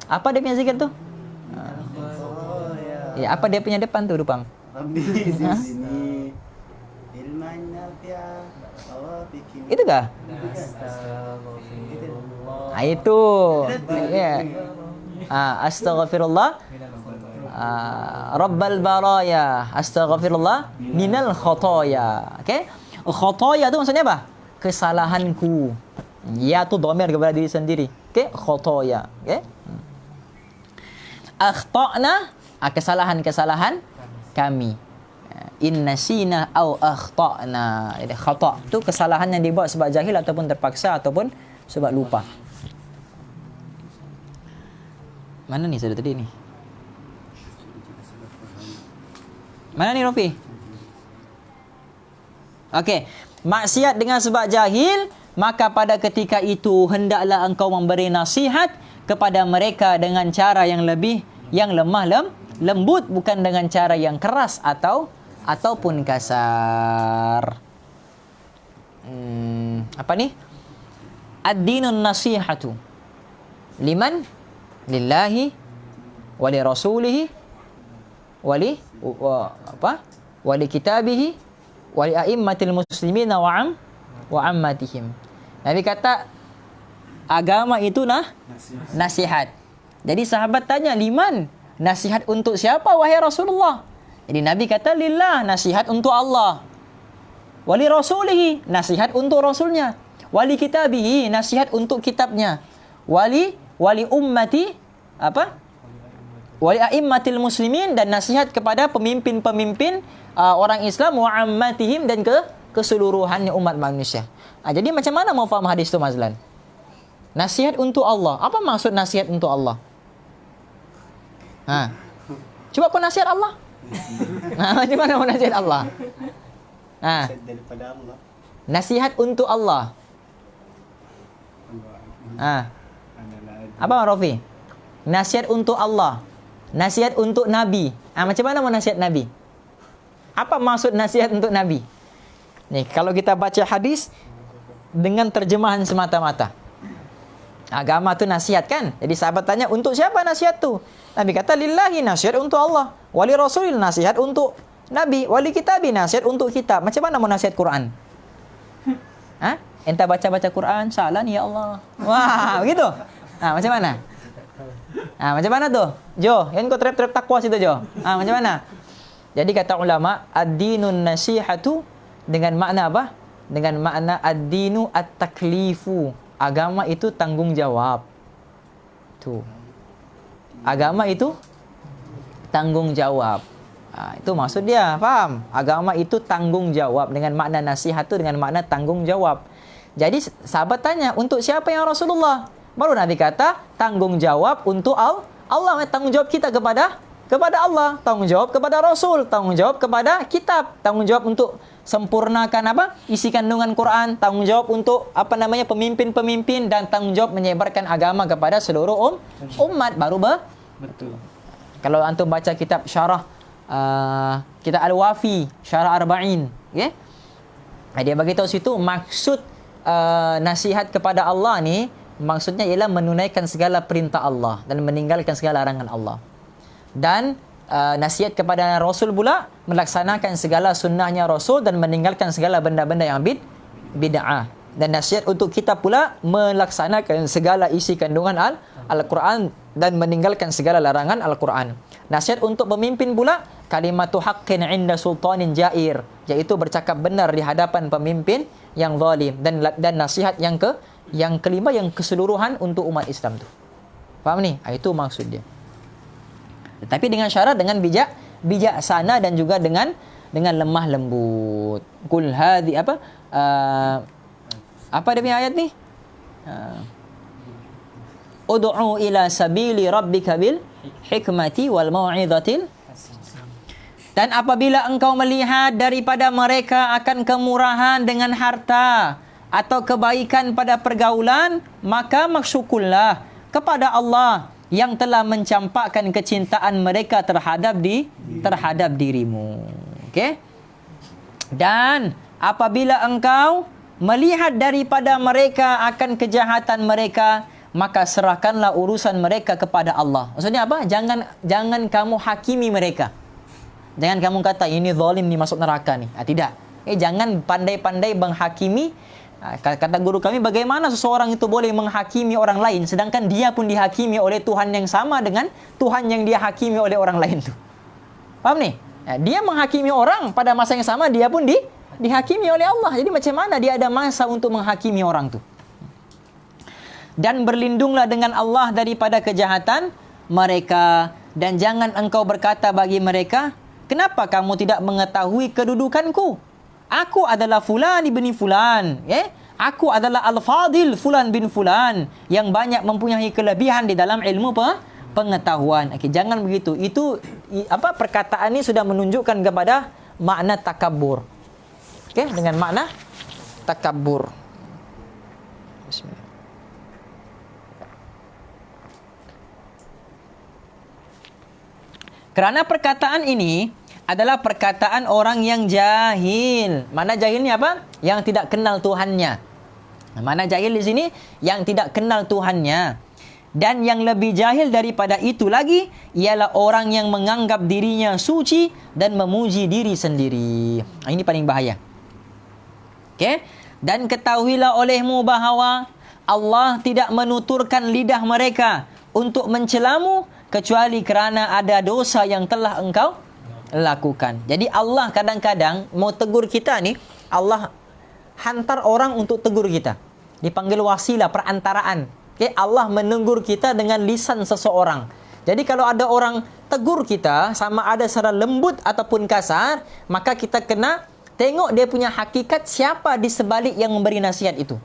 Apa dia punya zikir tu? Ya, apa dia punya depan tu, Rupang? Itu kah? Itu. Ya. Astaghfirullah Rabbal baraya, astaghfirullah minal khotoya. Okey? Khotoya tu maksudnya apa? Kesalahanku. Ya tu dhamir kepada diri sendiri. Okey? Khotoya. Okey? Akhtana, kesalahan-kesalahan kami. In nasina au akhtana. Jadi khata' tu kesalahan yang dibuat sebab jahil ataupun terpaksa ataupun sebab lupa. Mana ni saya tadi ni? Mana ni Rafi? Okey, maksiat dengan sebab jahil, maka pada ketika itu hendaklah engkau memberi nasihat kepada mereka dengan cara yang lemah lembut, bukan dengan cara yang keras ataupun kasar. Apa ni? Ad-dinun nasihatu. Liman? Lillahi wa li rasulihi wa li kitabihi wa li a'immatil muslimina wa ammatihim. Nabi kata agama itu nasihat. Jadi sahabat tanya, liman? Nasihat untuk siapa wahai Rasulullah? Jadi Nabi kata lillah, nasihat untuk Allah. Wali rasulihi, nasihat untuk rasulnya. Wali kitabihi, nasihat untuk kitabnya. Wali ummati wali a'immatil muslimin, dan nasihat kepada pemimpin-pemimpin orang Islam, wa ammatihim, dan keseluruhannya umat manusia. Jadi macam mana mau faham hadis tu Mazlan? Nasihat untuk Allah. Apa maksud nasihat untuk Allah? Cuba kau nasihat Allah. Macam mana mau nasihat Allah? Daripada Allah. Nasihat untuk Allah. Apa Rafi? Nasihat untuk Allah. Nasihat untuk Nabi. Macam mana mau nasihat Nabi? Apa maksud nasihat untuk Nabi? Nih, kalau kita baca hadis dengan terjemahan semata-mata. Agama tu nasihat kan? Jadi sahabat tanya, untuk siapa nasihat tu? Nabi kata lillahi, nasihat untuk Allah. Wali rasulil, nasihat untuk Nabi. Wali kitabi, nasihat untuk kitab. Macam mana mau nasihat Quran? Entah baca-baca Quran, salah ni ya Allah. Wah, begitu. Macam mana? Macam mana tu? Jo, yang kau trap-trap takwa situ Jo. Macam mana? Jadi kata ulama, ad-dinun nasihatu dengan makna apa? Dengan makna ad-dinu at-taklifu. Agama itu tanggungjawab. Tu. Agama itu tanggungjawab. Itu maksud dia, faham? Agama itu tanggungjawab. Dengan makna nasihat tu dengan makna tanggungjawab. Jadi sahabat tanya, untuk siapa yang Rasulullah? Baru Nabi kata, tanggungjawab untuk Allah. Tanggungjawab kita kepada Allah, tanggungjawab kepada Rasul, tanggungjawab kepada kitab, tanggungjawab untuk sempurnakan isi kandungan Quran, tanggungjawab untuk pemimpin-pemimpin, dan tanggungjawab menyebarkan agama kepada seluruh umat. Baru betul. Kalau antum baca kitab syarah kitab Al-Wafi, syarah Arba'in, okay? Dia bagi tahu situ maksud nasihat kepada Allah ni, maksudnya ialah menunaikan segala perintah Allah dan meninggalkan segala larangan Allah. Dan nasihat kepada Rasul pula melaksanakan segala sunnahnya Rasul dan meninggalkan segala benda-benda yang bid'ah. Dan nasihat untuk kita pula melaksanakan segala isi kandungan Al-Quran dan meninggalkan segala larangan Al-Quran. Nasihat untuk pemimpin pula kalimatu haqqin 'inda sultanin jair, iaitu bercakap benar di hadapan pemimpin yang zalim. Dan nasihat yang kelima, yang keseluruhan untuk umat Islam tu. Faham ni? Itu maksud dia. Tapi dengan syarat, dengan bijaksana dan juga dengan lemah lembut. Qul hadhi apa dia punya ayat ni? Ud'u ila sabili rabbika bil hikmati wal mau'izatil. Dan apabila engkau melihat daripada mereka akan kemurahan dengan harta atau kebaikan pada pergaulan, maka bersyukurlah kepada Allah yang telah mencampakkan kecintaan mereka terhadap dirimu. Okey? Dan apabila engkau melihat daripada mereka akan kejahatan mereka, maka serahkanlah urusan mereka kepada Allah. Maksudnya apa? Jangan kamu hakimi mereka. Jangan kamu kata ini zalim ni masuk neraka ni. Tidak. Jangan pandai-pandai menghakimi Kata guru kami, bagaimana seseorang itu boleh menghakimi orang lain sedangkan dia pun dihakimi oleh Tuhan yang sama dengan Tuhan yang dia hakimi oleh orang lain tu. Faham ni? Dia menghakimi orang, pada masa yang sama dia pun dihakimi oleh Allah. Jadi macam mana dia ada masa untuk menghakimi orang tu? Dan berlindunglah dengan Allah daripada kejahatan mereka, dan jangan engkau berkata bagi mereka, kenapa kamu tidak mengetahui kedudukanku? Aku adalah fulan ibni fulan, aku adalah al-fadil fulan bin fulan yang banyak mempunyai kelebihan di dalam ilmu pengetahuan. Okey, jangan begitu. Itu perkataan ini sudah menunjukkan kepada makna takabbur. Okey, dengan makna takabbur. Bismillah. Kerana perkataan ini adalah perkataan orang yang jahil. Mana jahil ni apa? Yang tidak kenal Tuhannya. Mana jahil di sini? Yang tidak kenal Tuhannya. Dan yang lebih jahil daripada itu lagi ialah orang yang menganggap dirinya suci dan memuji diri sendiri. Ini paling bahaya. Okey? Dan ketahuilah olehmu bahawa Allah tidak menuturkan lidah mereka untuk mencelamu kecuali kerana ada dosa yang telah engkau lakukan. Jadi Allah kadang-kadang mau tegur kita ni, Allah hantar orang untuk tegur kita. Dipanggil wasilah, perantaraan. Okay? Allah menegur kita dengan lisan seseorang. Jadi kalau ada orang tegur kita, sama ada secara lembut ataupun kasar, maka kita kena tengok dia punya hakikat, siapa di sebalik yang memberi nasihat itu.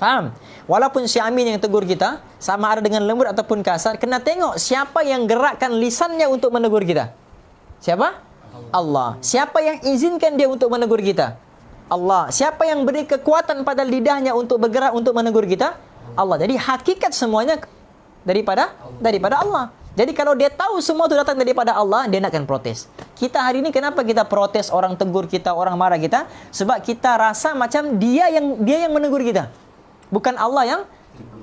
Faham? Walaupun si Amin yang tegur kita, sama ada dengan lembut ataupun kasar, kena tengok siapa yang gerakkan lisannya untuk menegur kita. Siapa? Allah. Siapa yang izinkan dia untuk menegur kita? Allah. Siapa yang beri kekuatan pada lidahnya untuk bergerak untuk menegur kita? Allah. Jadi hakikat semuanya daripada Allah. Jadi kalau dia tahu semua itu datang daripada Allah, dia nak akan protes. Kita hari ini kenapa kita protes orang tegur kita, orang marah kita? Sebab kita rasa macam dia yang menegur kita. Bukan Allah yang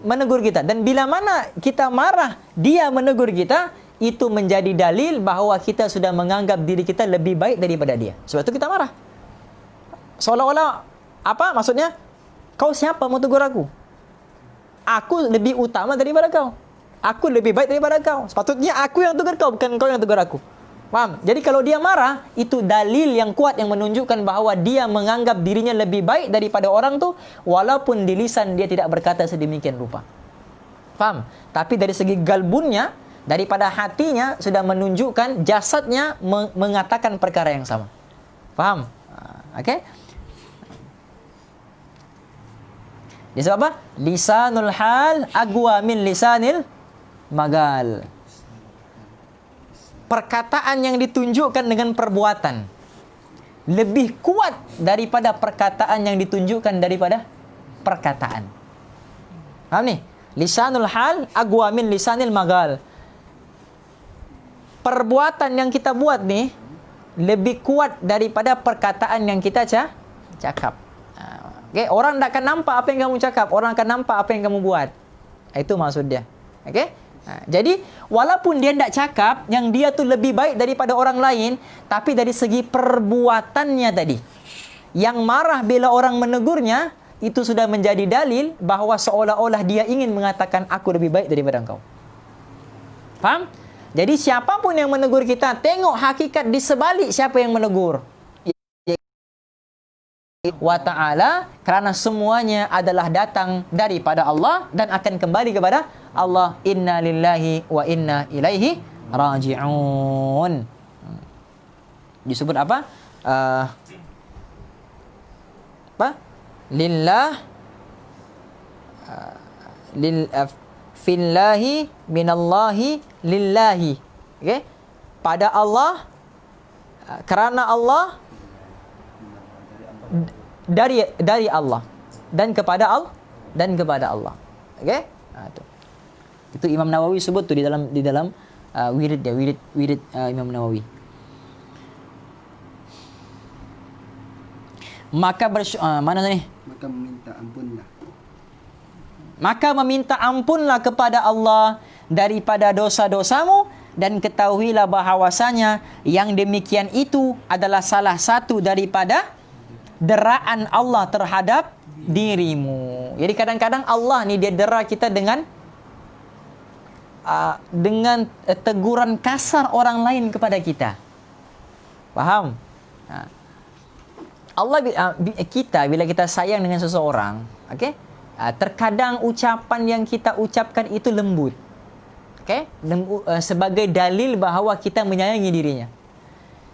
menegur kita. Dan bila mana kita marah, dia menegur kita, itu menjadi dalil bahawa kita sudah menganggap diri kita lebih baik daripada dia. Sebab itu kita marah. Seolah-olah, apa maksudnya? Kau siapa mau tegur aku? Aku lebih utama daripada kau. Aku lebih baik daripada kau. Sepatutnya aku yang tegur kau, bukan kau yang tegur aku. Faham? Jadi kalau dia marah, itu dalil yang kuat yang menunjukkan bahawa dia menganggap dirinya lebih baik daripada orang tu, walaupun di lisan dia tidak berkata sedemikian rupa. Faham? Tapi dari segi galbunnya, daripada hatinya sudah menunjukkan jasadnya mengatakan perkara yang sama. Faham? Okey? Dia sebab apa? Lisanul hal aqwa min lisanil magal. Perkataan yang ditunjukkan dengan perbuatan lebih kuat daripada perkataan yang ditunjukkan daripada perkataan. Faham ni? Lisanul hal aqwa min lisanil magal. Perbuatan yang kita buat ni lebih kuat daripada perkataan yang kita cakap. Okay? Orang tak akan nampak apa yang kamu cakap, orang akan nampak apa yang kamu buat. Itu maksud dia. Okey? Jadi walaupun dia tidak cakap yang dia tu lebih baik daripada orang lain, tapi dari segi perbuatannya tadi, yang marah bila orang menegurnya, itu sudah menjadi dalil bahawa seolah-olah dia ingin mengatakan aku lebih baik daripada engkau. Faham? Jadi siapapun yang menegur kita, tengok hakikat di sebalik siapa yang menegur. Wa ta'ala, kerana semuanya adalah datang daripada Allah dan akan kembali kepada Allah. Inna lillahi wa inna ilaihi raji'un. Disebut apa? Lillah fillahi minallahi lillahi. Okey? Pada Allah, kerana Allah, dari Allah, dan kepada Allah. Okey? Itu Imam Nawawi sebut tu di dalam wirid dia, wirid Imam Nawawi. Maka mana ni? Maka meminta ampunlah kepada Allah daripada dosa-dosamu, dan ketahuilah bahawasanya yang demikian itu adalah salah satu daripada deraan Allah terhadap dirimu. Jadi kadang-kadang Allah ni dia dera kita dengan teguran kasar orang lain kepada kita. Faham? Allah kita bila kita sayang dengan seseorang, okey? Terkadang ucapan yang kita ucapkan itu lembut. Okey? Sebagai dalil bahawa kita menyayangi dirinya.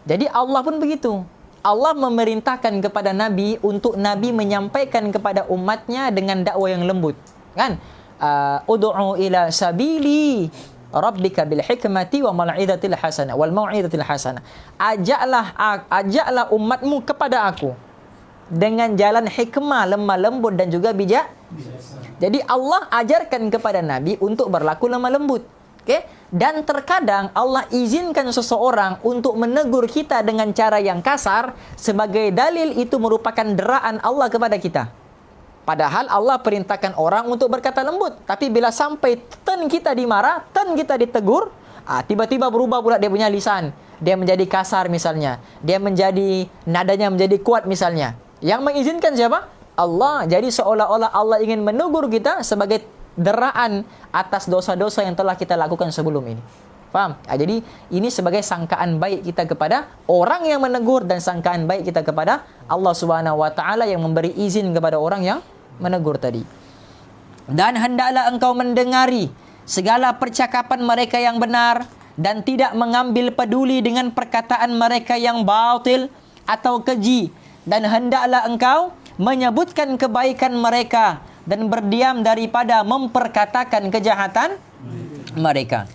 Jadi Allah pun begitu. Allah memerintahkan kepada Nabi untuk Nabi menyampaikan kepada umatnya dengan dakwah yang lembut. Kan? Ud'u ila sabili rabbika bil hikmati wa mau'izatil hasanah wal mau'izatil hasanah. Ajaklah umatmu kepada aku dengan jalan hikmah, lemah lembut dan juga bijak. Jadi Allah ajarkan kepada Nabi untuk berlaku lemah lembut. Okey? Dan terkadang Allah izinkan seseorang untuk menegur kita dengan cara yang kasar sebagai dalil itu merupakan deraan Allah kepada kita. Padahal Allah perintahkan orang untuk berkata lembut. Tapi bila sampai turn kita dimarah, turn kita ditegur, tiba-tiba berubah pula dia punya lisan. Dia menjadi kasar misalnya. Dia menjadi, nadanya menjadi kuat misalnya. Yang mengizinkan siapa? Allah. Jadi seolah-olah Allah ingin menegur kita sebagai deraan atas dosa-dosa yang telah kita lakukan sebelum ini. Faham? Jadi ini sebagai sangkaan baik kita kepada orang yang menegur dan sangkaan baik kita kepada Allah Subhanahu Wa Taala yang memberi izin kepada orang yang menegur tadi. Dan hendaklah engkau mendengari segala percakapan mereka yang benar dan tidak mengambil peduli dengan perkataan mereka yang batil atau keji, dan hendaklah engkau menyebutkan kebaikan mereka dan berdiam daripada memperkatakan kejahatan mereka.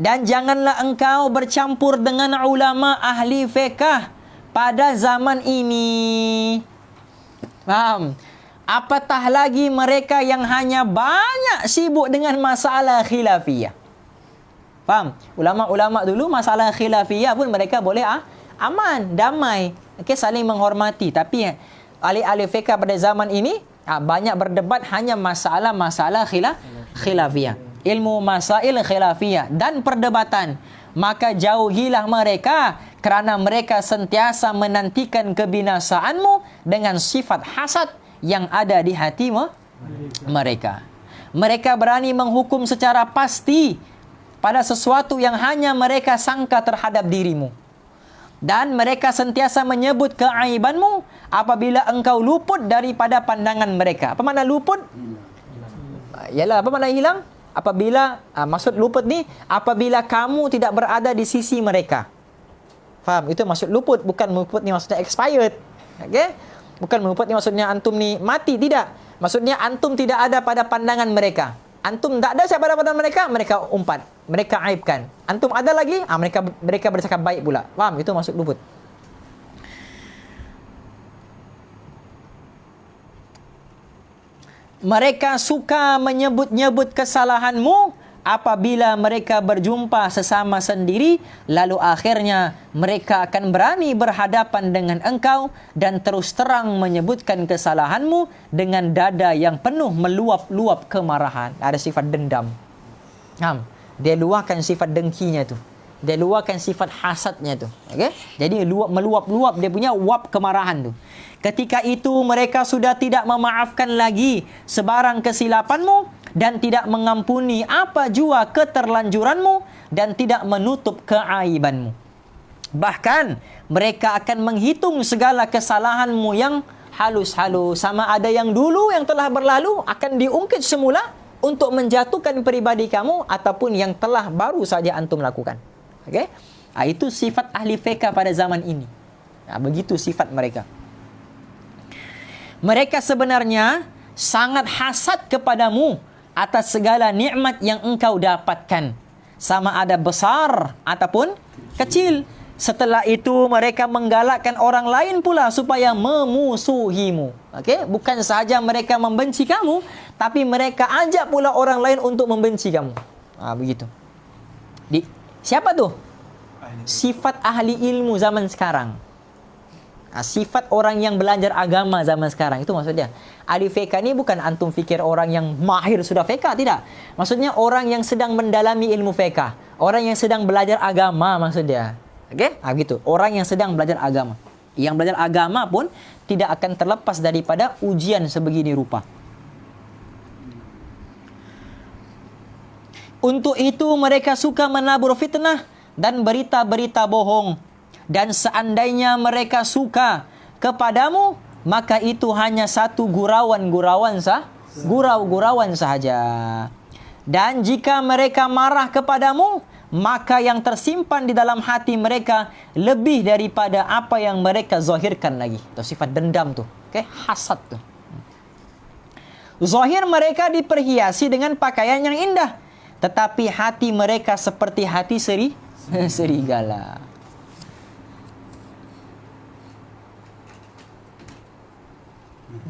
Dan janganlah engkau bercampur dengan ulama ahli fiqh pada zaman ini. Faham? Apatah lagi mereka yang hanya banyak sibuk dengan masalah khilafiyah. Faham? Ulama-ulama dulu masalah khilafiyah pun mereka boleh aman, damai, saling menghormati. Tapi ahli-ahli fiqh pada zaman ini banyak berdebat hanya masalah-masalah khilafiyah. Ilmu masail khilafiyah dan perdebatan. Maka jauhilah mereka kerana mereka sentiasa menantikan kebinasaanmu dengan sifat hasad yang ada di hati mereka. Mereka berani menghukum secara pasti pada sesuatu yang hanya mereka sangka terhadap dirimu. Dan mereka sentiasa menyebut keaibanmu apabila engkau luput daripada pandangan mereka. Apa makna luput? Yalah, apa makna hilang? Apabila, maksud luput ni, apabila kamu tidak berada di sisi mereka. Faham? Itu maksud luput. Bukan luput ni maksudnya expired. Okay? Bukan luput ni maksudnya antum ni mati. Tidak. Maksudnya antum tidak ada pada pandangan mereka. Antum tak ada siapa pada pandangan mereka, mereka umpat. Mereka aibkan. Antum ada lagi, mereka bercakap baik pula. Faham? Itu maksud luput. Mereka suka menyebut-nyebut kesalahanmu apabila mereka berjumpa sesama sendiri, lalu akhirnya mereka akan berani berhadapan dengan engkau dan terus terang menyebutkan kesalahanmu dengan dada yang penuh meluap-luap kemarahan. Ada sifat dendam. Dia luahkan sifat dengkinya tu. Dia luahkan sifat hasadnya tu. Okay? Jadi meluap-luap dia punya wap kemarahan tu. Ketika itu mereka sudah tidak memaafkan lagi sebarang kesilapanmu dan tidak mengampuni apa jua keterlanjuranmu dan tidak menutup keaibanmu. Bahkan mereka akan menghitung segala kesalahanmu yang halus-halus, sama ada yang dulu yang telah berlalu akan diungkit semula untuk menjatuhkan peribadi kamu ataupun yang telah baru saja antum lakukan. Okey? Itu sifat ahli fiqh pada zaman ini. Begitu sifat mereka. Mereka sebenarnya sangat hasad kepadamu atas segala nikmat yang engkau dapatkan, sama ada besar ataupun kecil. Setelah itu mereka menggalakkan orang lain pula supaya memusuhimu. Okey, bukan sahaja mereka membenci kamu, tapi mereka ajak pula orang lain untuk membenci kamu. Begitu. Siapa tu? Sifat ahli ilmu zaman sekarang. Sifat orang yang belajar agama zaman sekarang. Itu maksudnya. Ahli fiqh ni bukan antum fikir orang yang mahir sudah fiqh, tidak. Maksudnya orang yang sedang mendalami ilmu fiqh. Orang yang sedang belajar agama maksudnya. Okey? Begitu. Orang yang sedang belajar agama. Yang belajar agama pun tidak akan terlepas daripada ujian sebegini rupa. Untuk itu mereka suka menabur fitnah dan berita-berita bohong. Dan seandainya mereka suka kepadamu, maka itu hanya satu gurauan sahaja. Dan jika mereka marah kepadamu, maka yang tersimpan di dalam hati mereka lebih daripada apa yang mereka zahirkan lagi. Itu sifat dendam tuh. Okay? Hasad tuh. Zahir mereka diperhiasi dengan pakaian yang indah, tetapi hati mereka seperti hati serigala.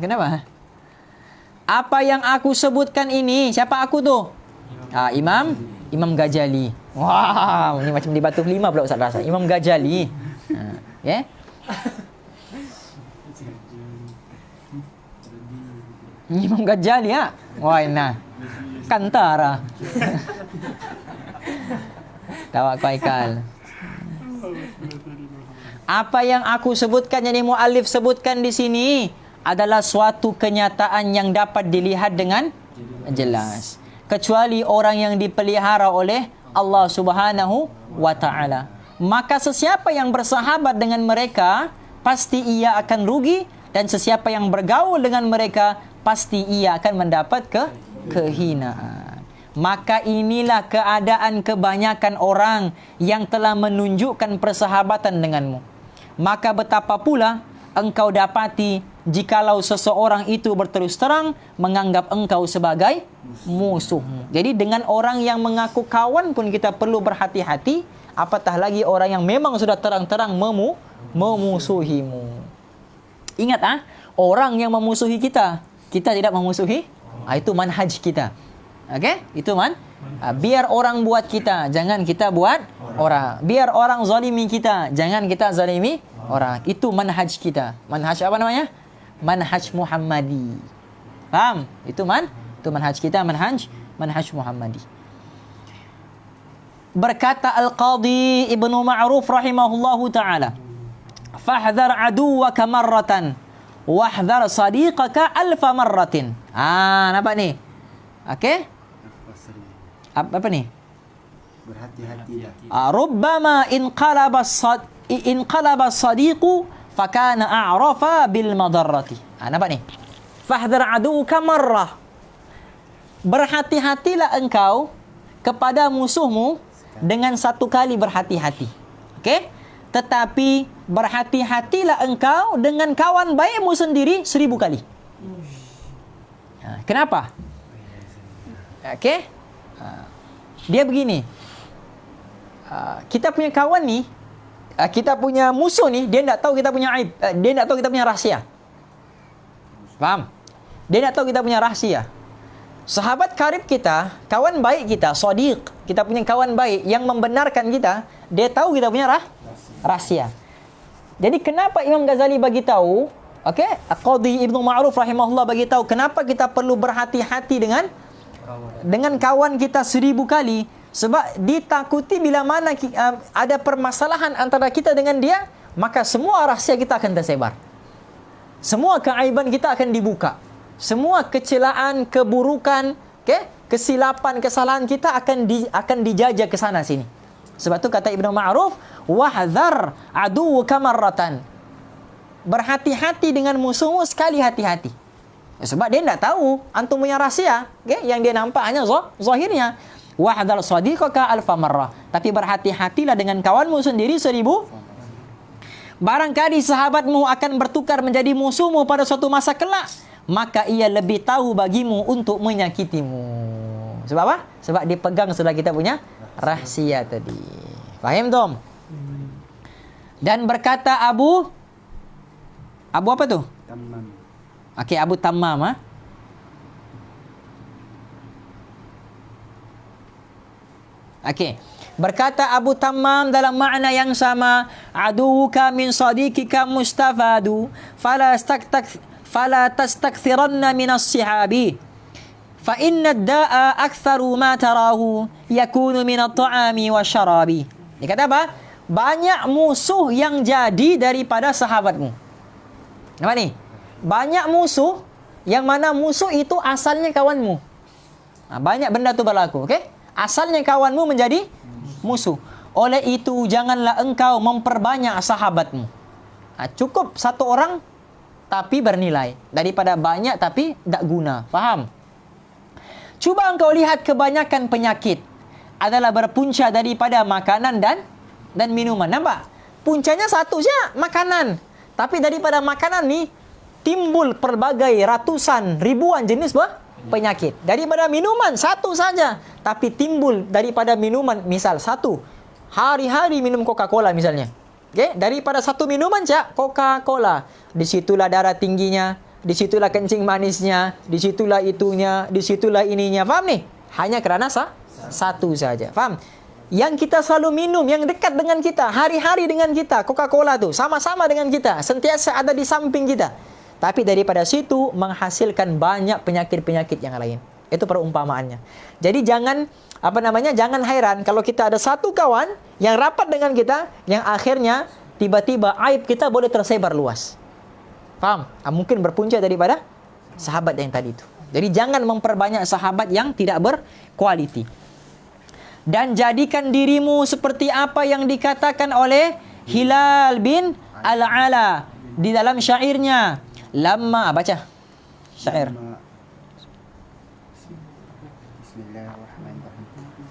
Kenapa? Apa yang aku sebutkan ini, siapa aku tuh? Imam Ghazali. Wah, ini macam di Batu Lima pula Ustaz rasa. Imam Ghazali. Ya. Imam Ghazali ya. Wah, nah. Kantara. Tawa Kaikal. Apa yang aku sebutkan, yang muallif sebutkan di sini adalah suatu kenyataan yang dapat dilihat dengan jelas, kecuali orang yang dipelihara oleh Allah Subhanahu wa taala. Maka sesiapa yang bersahabat dengan mereka pasti ia akan rugi, dan sesiapa yang bergaul dengan mereka pasti ia akan mendapat kehinaan. Maka inilah keadaan kebanyakan orang yang telah menunjukkan persahabatan denganmu. Maka betapa pula engkau dapati jikalau seseorang itu berterus terang menganggap engkau sebagai musuhmu. Jadi dengan orang yang mengaku kawan pun kita perlu berhati-hati, apatah lagi orang yang memang sudah terang-terang memusuhimu. Ingat orang yang memusuhi kita tidak memusuhi, itu manhaj kita. Okey? Itu biar orang buat kita, jangan kita buat orang. Biar orang zalimi kita, jangan kita zalimi orang. Itu manhaj kita. Manhaj apa namanya? Manhaj Muhammadi. Faham? Itu manhaj kita, manhaj Muhammadi. Berkata Al-Qadhi Ibnu Ma'ruf rahimahullahu ta'ala, fahdhar aduwaka marratan wahdhar sadiqaka alfa marratin. Nampak ni? Okey? Apa ni? Berhati-hatilah. Rubbama inqalaba sadiqu fakana a'rafa bil madarrati. Nampak ni? Fahdhar aduwaka marrah. Berhati-hatilah engkau kepada musuhmu dengan satu kali berhati-hati. Okey? Tetapi berhati-hatilah engkau dengan kawan baikmu sendiri 1000 kali. Kenapa? Okey? Dia begini. Kita punya kawan ni, kita punya musuh ni, dia tak tahu kita punya aib, dia tak tahu kita punya rahsia. Faham? Dia tak tahu kita punya rahsia. Sahabat karib kita, kawan baik kita, sadiq, kita punya kawan baik yang membenarkan kita, dia tahu kita punya rahsia. Jadi kenapa Imam Ghazali bagi tahu, okey, Qadhi Ibnu Ma'ruf rahimahullah bagi tahu kenapa kita perlu berhati-hati dengan kawan kita 1000 kali, sebab ditakuti bila mana ada permasalahan antara kita dengan dia, maka semua rahsia kita akan tersebar. Semua keaiban kita akan dibuka. Semua kecelaan, keburukan, kesilapan, kesalahan kita akan dijajah ke sana sini. Sebab tu kata Ibnu Ma'ruf, wahdhar aduwaka marratan. Berhati-hati dengan musuhmu sekali hati-hati. Sebab dia tak tahu antum punya rahsia, yang dia nampak hanya zahirnya. Wahdhar sadiqaka alfa marrah. Tapi berhati-hatilah dengan kawanmu sendiri 1000. Barangkali sahabatmu akan bertukar menjadi musuhmu pada suatu masa kelak, maka ia lebih tahu bagimu untuk menyakitimu. Sebab apa? Sebab dia pegang sudah kita punya rahsia tadi. Faham Tom? Dan berkata Abu apa tu? Tammam. Okey, Abu Tammam. Okey. Berkata Abu Tammam dalam makna yang sama, aduka min sadiqika mustafadu fala tastakthiranna min as-sihabi fa inna ad-da'a aktharu ma tarahu yakunu min at-ta'ami wasyarabi. Dia kata apa? banyak musuh yang jadi daripada sahabatmu. Nampak ni? Banyak musuh yang mana musuh itu asalnya kawanmu. Banyak benda tu berlaku, okey? Asalnya kawanmu menjadi musuh. Oleh itu janganlah engkau memperbanyak sahabatmu. Cukup satu orang tapi bernilai daripada banyak tapi tak guna. Faham? Cuba engkau lihat kebanyakan penyakit adalah berpunca daripada makanan dan minuman. Nampak? Puncanya satu saja, makanan. Tapi daripada makanan ni timbul pelbagai ratusan, ribuan jenis penyakit. Daripada minuman satu saja, tapi timbul daripada minuman, misal satu, hari-hari minum Coca-Cola misalnya. Okay? Daripada satu minuman saja, Coca-Cola. Disitulah darah tingginya, disitulah kencing manisnya, disitulah itunya, disitulah ininya. Faham ni? Hanya kerana satu saja. Faham? Yang kita selalu minum, yang dekat dengan kita, hari-hari dengan kita, Coca-Cola tu, sama-sama dengan kita, sentiasa ada di samping kita. Tapi daripada situ menghasilkan banyak penyakit-penyakit yang lain. Itu perumpamaannya. Jadi jangan jangan heran kalau kita ada satu kawan yang rapat dengan kita, yang akhirnya tiba-tiba aib kita boleh tersebar luas. Faham? Mungkin berpunca daripada sahabat yang tadi itu. Jadi jangan memperbanyak sahabat yang tidak berkualiti. Dan jadikan dirimu seperti apa yang dikatakan oleh Hilal bin Al-Ala di dalam syairnya. Lamma, baca syair. Bismillahirrahmanirrahim.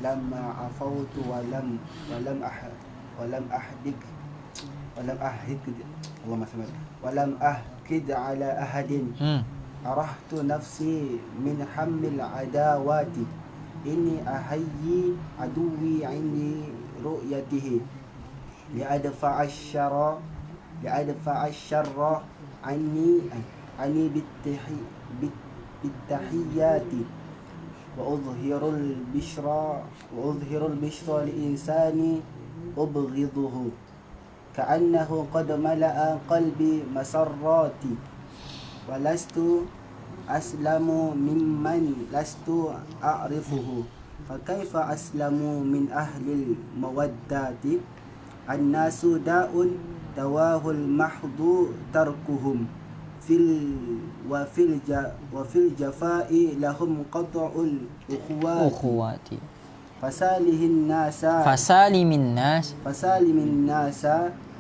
Lamma afautu walam ahdik Allahumma salli walam ahkid ala ahadin. Arahtu nafsi min hammil adawati. Inni ahayyi aduwi indi ru'yatihi li'adfa'a syarra anni bittahiyyati wa udhhirul bishra li insani ubghiduhu ka'annahu qad mala'a qalbi masarrati wa lastu aslamu mimman lastu a'rifuhu fa kaifa aslamu min ahlil mawaddati annasu da'un dawahul mahdu tarkuhum fil jafai lahum qat'ul ukhuwati fasalimin nasa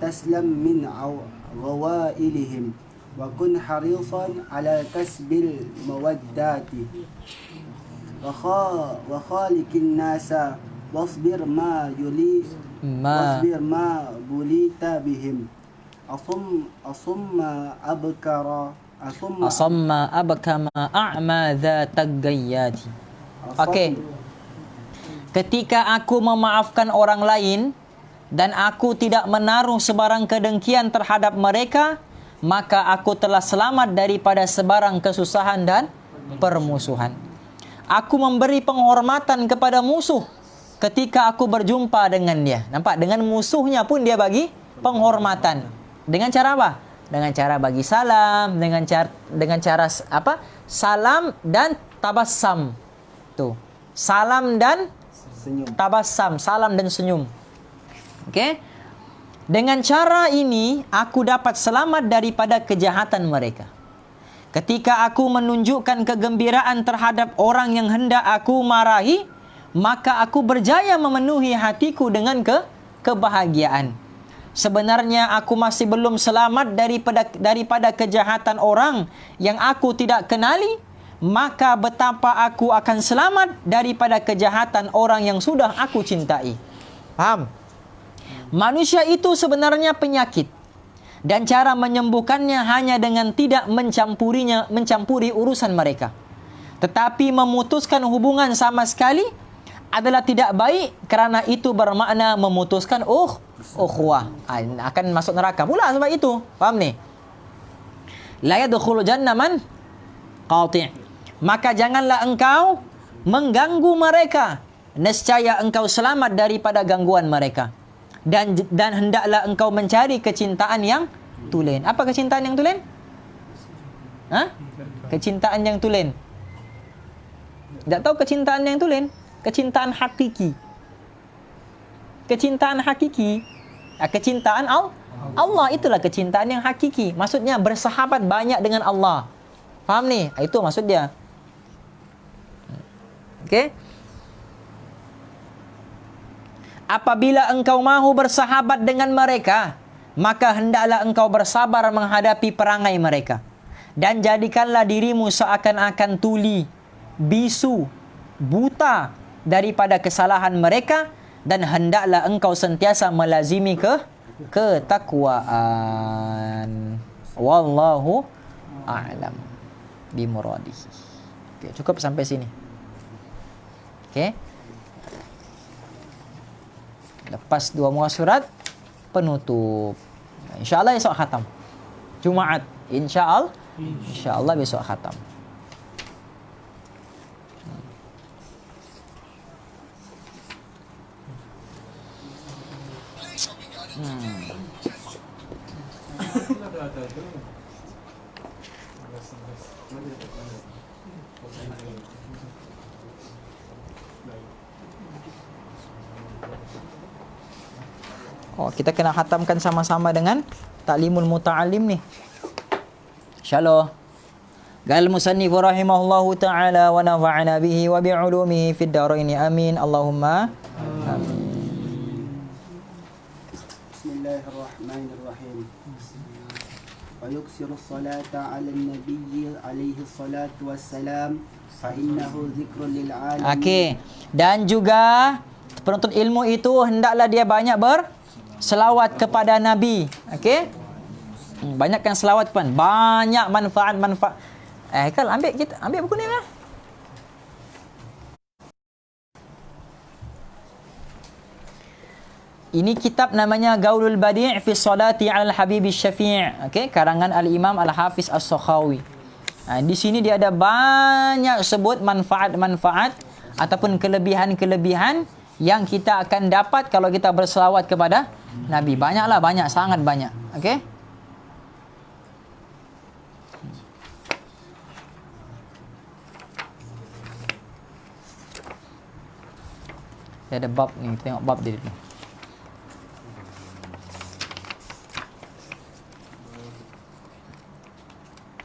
taslam min ghawailihim wa kun harisan ala kasbil mawaddati wa khaliqin nasa wasbir ma bulita bihim asumma abkama a'ma dha tagayyati. Okey. Ketika aku memaafkan orang lain dan aku tidak menaruh sebarang kedengkian terhadap mereka, maka aku telah selamat daripada sebarang kesusahan dan permusuhan. Aku memberi penghormatan kepada musuh ketika aku berjumpa dengan dia. Nampak? Dengan musuhnya pun dia bagi penghormatan. Dengan cara apa? Dengan cara bagi salam, dengan cara apa? Salam dan tabassam. Tu. Salam dan senyum. Tabassam, salam dan senyum. Okey? Dengan cara ini aku dapat selamat daripada kejahatan mereka. Ketika aku menunjukkan kegembiraan terhadap orang yang hendak aku marahi, maka aku berjaya memenuhi hatiku dengan kebahagiaan. Sebenarnya aku masih belum selamat daripada kejahatan orang yang aku tidak kenali, maka betapa aku akan selamat daripada kejahatan orang yang sudah aku cintai. Faham? Manusia itu sebenarnya penyakit, dan cara menyembuhkannya hanya dengan tidak mencampuri urusan mereka. Tetapi memutuskan hubungan sama sekali adalah tidak baik, kerana itu bermakna memutuskan ukhuwah. Akan masuk neraka pula sebab itu. Faham ni? La yadkhulu jannah man qati'. Maka janganlah engkau mengganggu mereka. Nescaya engkau selamat daripada gangguan mereka. Dan hendaklah engkau mencari kecintaan yang tulen. Apa kecintaan yang tulen? Kecintaan yang tulen. Tak tahu kecintaan yang tulen? Kecintaan hakiki. Kecintaan hakiki Kecintaan Allah, itulah kecintaan yang hakiki. Maksudnya bersahabat banyak dengan Allah. Faham ni? Itu maksud dia. Okey? Apabila engkau mahu bersahabat dengan mereka, maka hendaklah engkau bersabar menghadapi perangai mereka. Dan jadikanlah dirimu seakan-akan tuli, bisu, buta daripada kesalahan mereka, dan hendaklah engkau sentiasa melazimi ketakwaan. Wallahu a'lam bimuradihi. Okay, cukup sampai sini. Okey. Lepas 2 muka surat penutup. InsyaAllah esok khatam. Jumaat. InsyaAllah besok khatam. Oh, kita kena khatamkan sama-sama dengan Ta'limul Muta'allim ni. Insyaallah. Qala al-musannif rahimahullahu ta'ala wa nafa'ana bihi wa bi'ulumihi fid dharain. Amin. Allahumma amin. Bismillahirrahmanirrahim. Wa yuksiru salata 'ala an-nabiy alaihi salatu wassalam fa innahu dzikrun lil 'alamin. Okey. Dan juga penuntut ilmu itu hendaklah dia banyak selawat kepada Nabi. Okey? Banyakkan selawat kepada. Banyak manfaat-manfaat. Kal ambil buku ni lah. Ini kitab namanya Gaulul Badi' fi Salati 'alal Habib Syafi'. Okey, karangan Al-Imam Al-Hafiz As-Sakhawi. Di sini dia ada banyak sebut manfaat-manfaat ataupun kelebihan-kelebihan yang kita akan dapat kalau kita berselawat kepada Nabi. Banyaklah, banyak, sangat banyak. Okey? Dia ada bab ni, kita tengok bab dia dulu.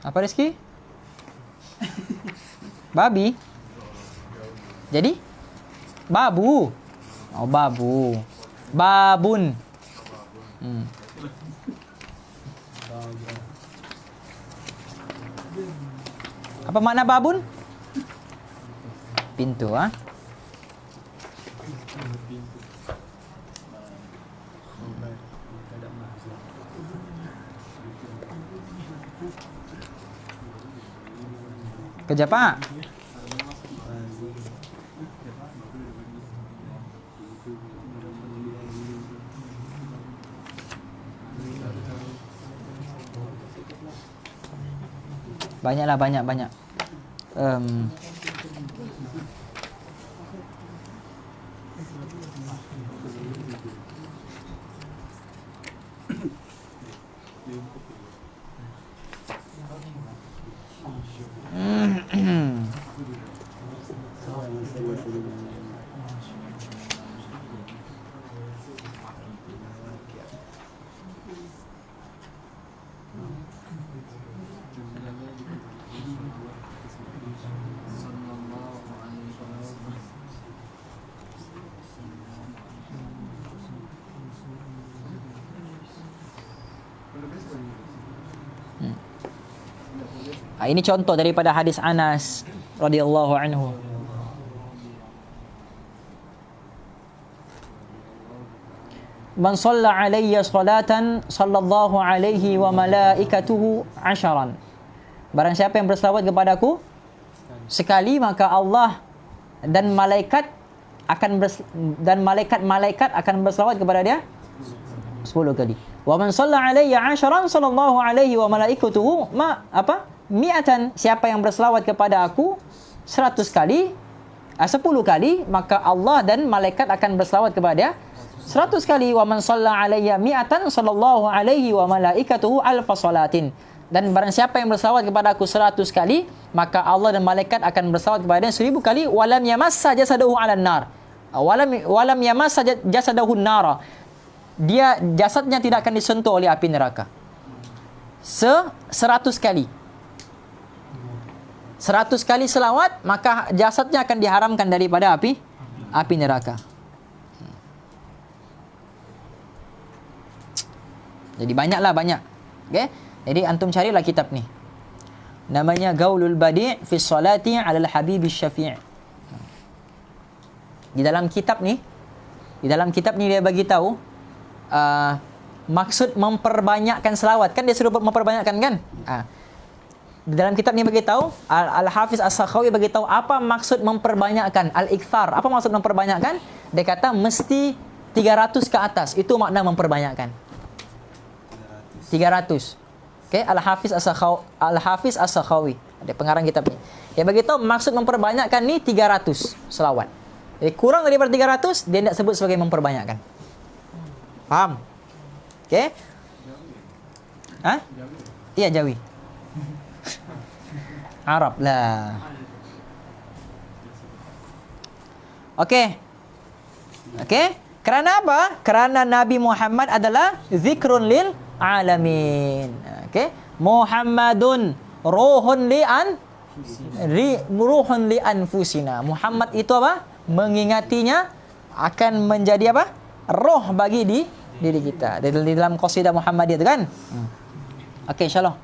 Apa Rizki? Babi? Jadi? Babu. Oh, babu. Babun. Apa makna babun? Pintu, ah. Kerja Pak. Banyaklah, banyak. Ini contoh daripada hadis Anas radhiyallahu anhu. Man shalla alayya salatan sallallahu alaihi wa malaikatuhu 10. Barang siapa yang berselawat kepadaku sekali, maka Allah dan malaikat akan berselawat kepada dia 10 kali. Wa man shalla alayya 10 sallallahu alaihi wa malaikatuhu mi'atan. Siapa yang berselawat kepada aku 100 kali, 10 kali, maka Allah dan malaikat akan berselawat kepada dia 100 kali. Wa man shalla alayya mi'atan sallallahu alaihi wa malaikatuhu alfa salatin. Dan barang siapa yang berselawat kepada aku 100 kali, maka Allah dan malaikat akan berselawat kepada dia 1000 kali. Walam yamassa jasadahu 'alan nar. Walam yamassa jasadahu nara. dia jasadnya tidak akan disentuh oleh api neraka. 100 kali. 100 kali selawat, maka jasadnya akan diharamkan daripada api neraka. Jadi banyak. Okey. Jadi antum carilah kitab ni. Namanya Gaulul Badi' fi Salati 'ala al-Habib Asy-Syafi'. Di dalam kitab ni dia bagi tahu maksud memperbanyakkan selawat. Kan dia suruh memperbanyakkan kan? Di dalam kitab ni bagi tahu, Al-Hafiz As-Sakhawi bagi tahu apa maksud memperbanyakkan, al-ikthar. Apa maksud memperbanyakkan? Dia kata mesti 300 ke atas. Itu makna memperbanyakkan. 300. Okey, Al-Hafiz As-Sakhawi. Ada pengarang kitab ni. Dia bagi tahu maksud memperbanyakkan ni 300 selawat. Jadi kurang daripada 300 dia tidak sebut sebagai memperbanyakkan. Faham? Okey? Iya, Jawi. Arab lah. Okey. Kerana apa? Kerana Nabi Muhammad adalah zikrun lil alamin. Okey. Muhammadun ruhun li anfusina. Muhammad itu apa? Mengingatinya akan menjadi apa? Roh bagi diri kita. Di dalam qasidah Muhammadiyah itu kan? Okey, insyaallah.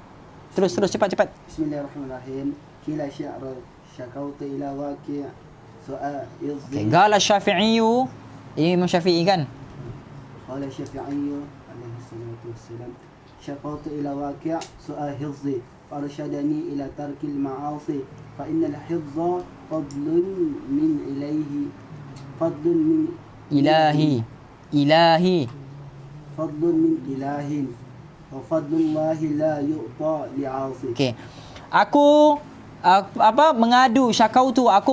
Terus cepat. Bismillahirrahmanirrahim. Kila syi'ra syakautu ila waqi' su'a izzi. Qala Syafi'i. Imam Syafi'i kan? Qala Syafi'i alaihi salatu wassalam. Syakautu ila waqi' su'a hizzi. Arsyadani ila tarkil ma'asi. Fa innal hizza fadlun min ilahi. Fadlun min ilahin. Wa fadlullahi la yu'ta li'asi. Okey. Aku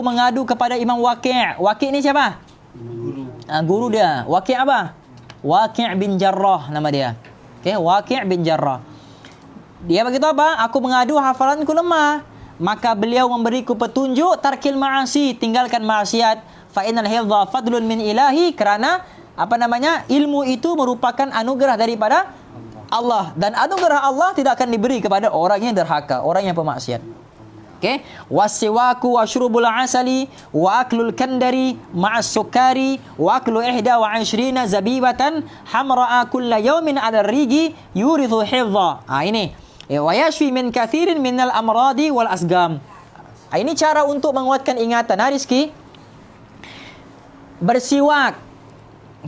mengadu kepada Imam Waqi'. Waqi' ni siapa? Guru dia. Waqi' apa? Waqi' bin Jarrah nama dia. Okey, Waqi' bin Jarrah. Dia berkata apa? Aku mengadu hafalanku lemah. Maka beliau memberiku petunjuk tarkil ma'asi, tinggalkan maksiat. Fa innal hifdha fadlun min ilahi, kerana ilmu itu merupakan anugerah daripada Allah, dan anugerah Allah tidak akan diberi kepada orang yang derhaka, orang yang pemaksiat. Okey, wasiwaku wa syurubul asali wa aklul kandari ma'as sukari wa aklu 21 zabibatan hamra'a kulla yawmin 'ala rigi yurithu hifdha. Ini wa yashfi min kathirin minal amradi wal asgam. Ini cara untuk menguatkan ingatan. Rizki, bersiwak,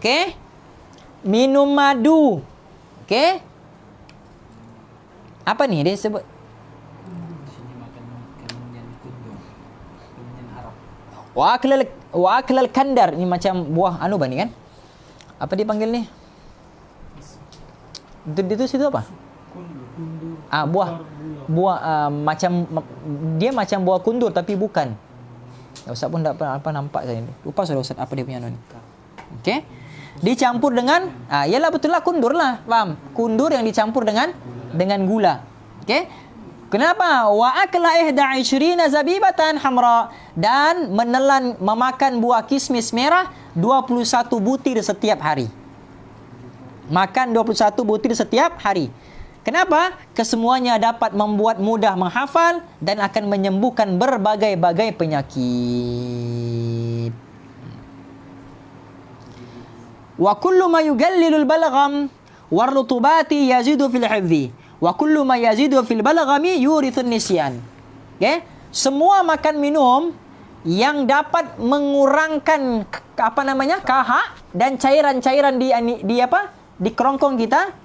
okey, minum madu, okey. Apa ni dia sebut? Wa aklal kandar, ni macam buah ni kan? Apa dia panggil ni? Itu situ apa? Buah macam dia macam buah kundur tapi bukan. Ustaz pun tak apa nampak saya ni. Lupa sudah Ustaz apa dia punya ni. Okey. Dicampur dengan yalah betul lah kundur lah. Faham? Kundur yang dicampur dengan gula. Okey? Kenapa? Wa akla 21 zabibatan hamra, dan memakan buah kismis merah 21 butir setiap hari. Makan 21 butir setiap hari. Kenapa? Kesemuanya dapat membuat mudah menghafal dan akan menyembuhkan berbagai-bagai penyakit. Wa kullu ma yugallilul balgham warrutubati yazidu fil hifdhi. Wa kullu ma yazidu fil balghami yurithun nisyan. Okay? Semua makan minum yang dapat mengurangkan kahak dan cairan-cairan di kerongkong kita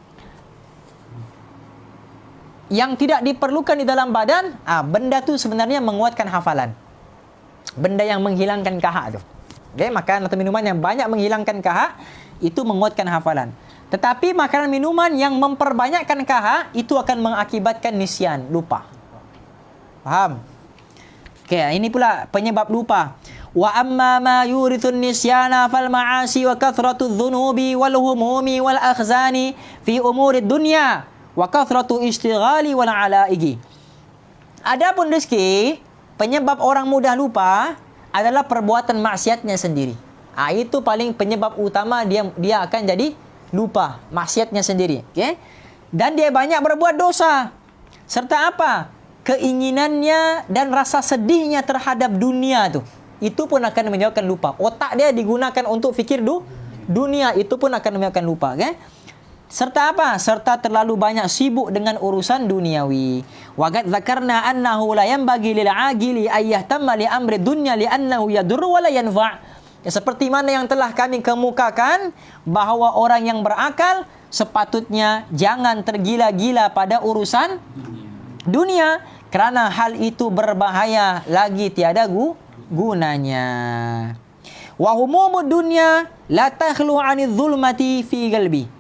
yang tidak diperlukan di dalam badan, benda tu sebenarnya menguatkan hafalan. Benda yang menghilangkan kahak tu. Okay? Makanan atau minuman yang banyak menghilangkan kahak itu menguatkan hafalan. Tetapi makanan minuman yang memperbanyakkan kahak itu akan mengakibatkan nisyan, lupa. Faham? Okey, ini pula penyebab lupa. Wa amma ma yurithun nisyana fal ma'asi wa kathratu dhunubi wal humumi wal akhzani fi umuri dunya wa kathratu istighali wal alaigi. Adapun rezeki, penyebab orang mudah lupa adalah perbuatan maksiatnya sendiri. Itu paling penyebab utama dia akan jadi lupa maksiatnya sendiri. Okay? Dan dia banyak berbuat dosa. Serta apa? Keinginannya dan rasa sedihnya terhadap dunia tu. Itu pun akan menyebabkan lupa. Otak dia digunakan untuk fikir dunia. Itu pun akan menyebabkan lupa. Okay? Serta apa? Serta terlalu banyak sibuk dengan urusan duniawi. Waqad dzakarna annahu la yanbaghi lil 'agili ay yahtamma li amri dunya li annahu yadurru wa la yanfa'. Ya, seperti mana yang telah kami kemukakan bahawa orang yang berakal sepatutnya jangan tergila-gila pada urusan dunia kerana hal itu berbahaya lagi tiada gunanya. Wa humumud dunya la takhlu 'anil zulmati fi qalbi.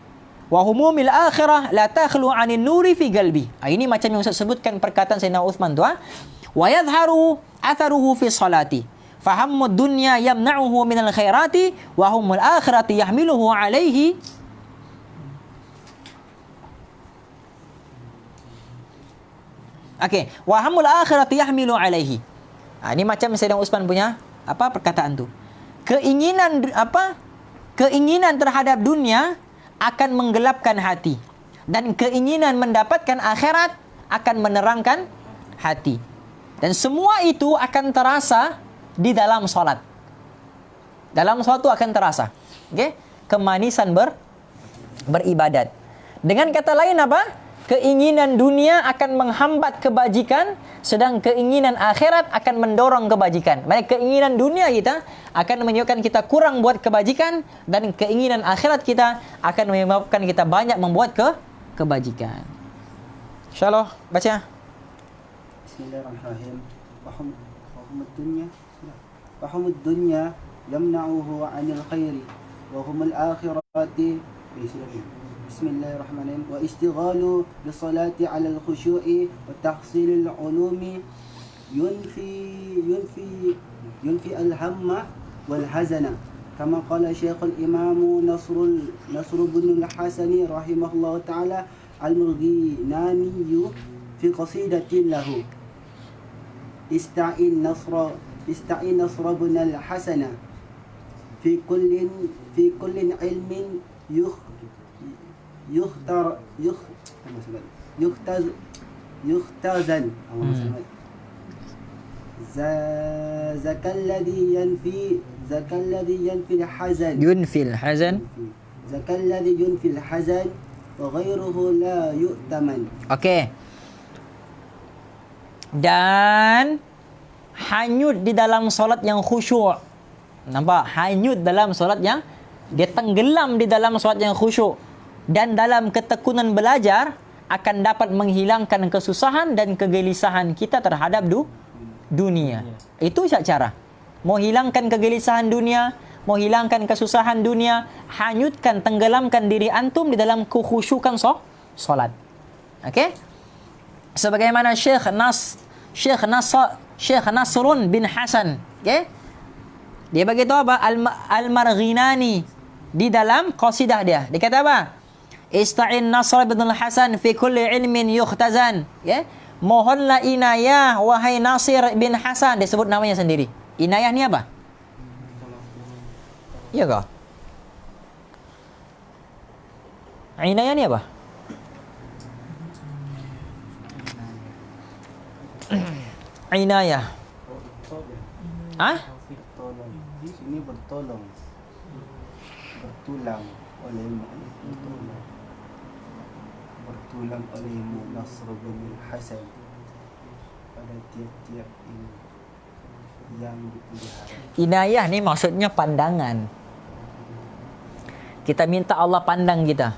Wa humumil akhirah la takhlu 'anil nuri fi qalbi. Ini macam yang Ustaz sebutkan perkataan Sayyidina Uthman tu. Wa yadhharu atharuhu fi salati. Fahammud dunya yamna'uhu minal khairati wa humul akhirati yahmiluhu 'alaihi. Okey, wa hamul akhirati yahmilu 'alaihi. Ini macam Sayyidina Uthman punya perkataan tu. Keinginan terhadap dunia akan menggelapkan hati dan keinginan mendapatkan akhirat akan menerangkan hati. Dan semua itu akan terasa di dalam solat. Dalam solat itu akan terasa. Okay? Kemanisan beribadat. Dengan kata lain apa? Keinginan dunia akan menghambat kebajikan, sedang keinginan akhirat akan mendorong kebajikan. Maksudnya keinginan dunia kita akan menyebabkan kita kurang buat kebajikan, dan keinginan akhirat kita akan menyebabkan kita banyak membuat kebajikan. InsyaAllah, baca. Bismillahirrahmanirrahim. Wahumud dunya yamna'uhu 'anil khairi wa humul akhirati. Bismillahirrahmanirrahim. Wa istighalu bisalati 'ala al-khushu'i wa tahsil al-'ulumi yunfi al-hamma wal hazana. Kama qala Syekh al-Imam Nasr bin al-Hasani rahimahullah ta'ala al-Murghinani fi qasidatin lahu. Ista'in Nasr bin al-Hasana fi kullin ilmin يختزن زكى الذي ينفي الحزن وغيره لا يؤتمن. Okey. Dan hanyut di dalam solat yang khusyuk. Nampak? Hanyut dalam solat yang dia tenggelam di dalam solat yang khusyuk. Dan dalam ketekunan belajar akan dapat menghilangkan kesusahan dan kegelisahan kita terhadap dunia. Itu cara. Mau hilangkan kegelisahan dunia, mau hilangkan kesusahan dunia, hanyutkan, tenggelamkan diri antum di dalam kekhusyukan solat. Okey? Sebagaimana Syekh Nasrun bin Hasan, okey? Dia bagi tahu apa? Al-Marghinani di dalam qasidah dia. Dia kata apa? Ista'in Nasr bin al-Hasan fi kulli ilmin yukhtazan. Ya? Mohonlah inayah wahai Nasir bin Hasan. Dia sebut namanya sendiri. Inayah ni apa? Iya kah? Inayah ni apa? Inayah. Di sini bertulang olehmu Nasr bin Hasan pada tiap-tiap ilmu yang dipelihara. Inayah ni maksudnya pandangan. Kita minta Allah pandang kita.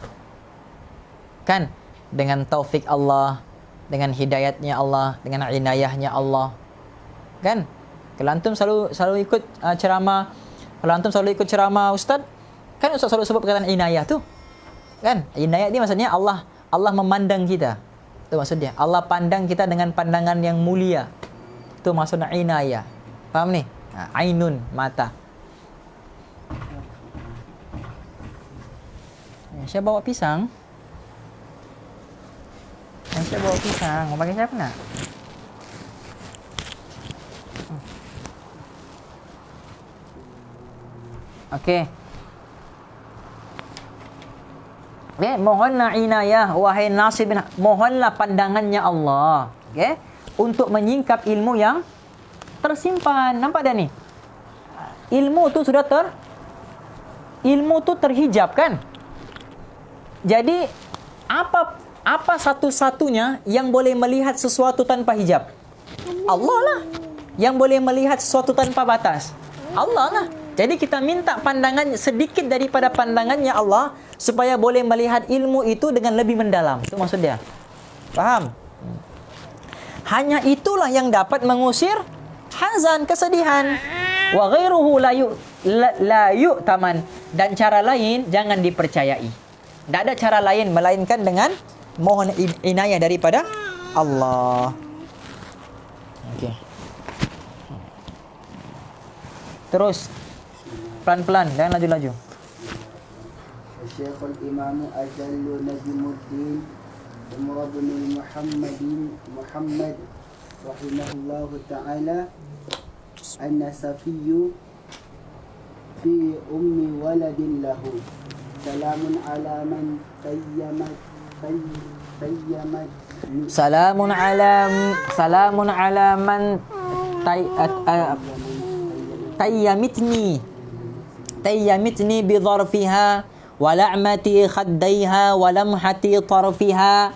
Kan? Dengan taufik Allah, dengan hidayatnya Allah, dengan inayahnya Allah. Kan? Kalau antum selalu ikut ceramah, kalau antum selalu ikut ceramah ustaz, kan ustaz selalu sebut perkataan inayah tu. Kan? Inayah ni maksudnya Allah memandang kita. Itu maksudnya. Allah pandang kita dengan pandangan yang mulia. Itu maksudnya inayah. Faham ni? Ainun, mata. Saya bawa pisang. Saya bawa pisang. Mau pakai siapa nak? Okey. Okay? Mohonlah inayah, wahai Nasir bin, mohonlah pandangannya Allah. Okay? Untuk menyingkap ilmu yang tersimpan. Nampak dah ni? Ilmu tu sudah ilmu tu terhijab kan? Jadi apa satu-satunya yang boleh melihat sesuatu tanpa hijab? Allah lah. Yang boleh melihat sesuatu tanpa batas. Allah lah. Jadi kita minta pandangan sedikit daripada pandangannya Allah supaya boleh melihat ilmu itu dengan lebih mendalam. Itu maksud dia. Faham? Hanya itulah yang dapat mengusir hazan, kesedihan. Wa ghairuhu la yu'taman. Dan cara lain jangan dipercayai. Tak ada cara lain melainkan dengan mohon inayah daripada Allah. Okey. Terus pelan-pelan, jangan laju-laju. Syekh al-Imam Ajallu Najmuddin Umar bin Muhammad rahimahullah ta'ala an-Nasafiyyu fi ummi waladin lahu salamun ala man tayyamat salamun ala man tayyamitni bi dharfiha wa la'mati khaddaiha wa lamhati tarfiha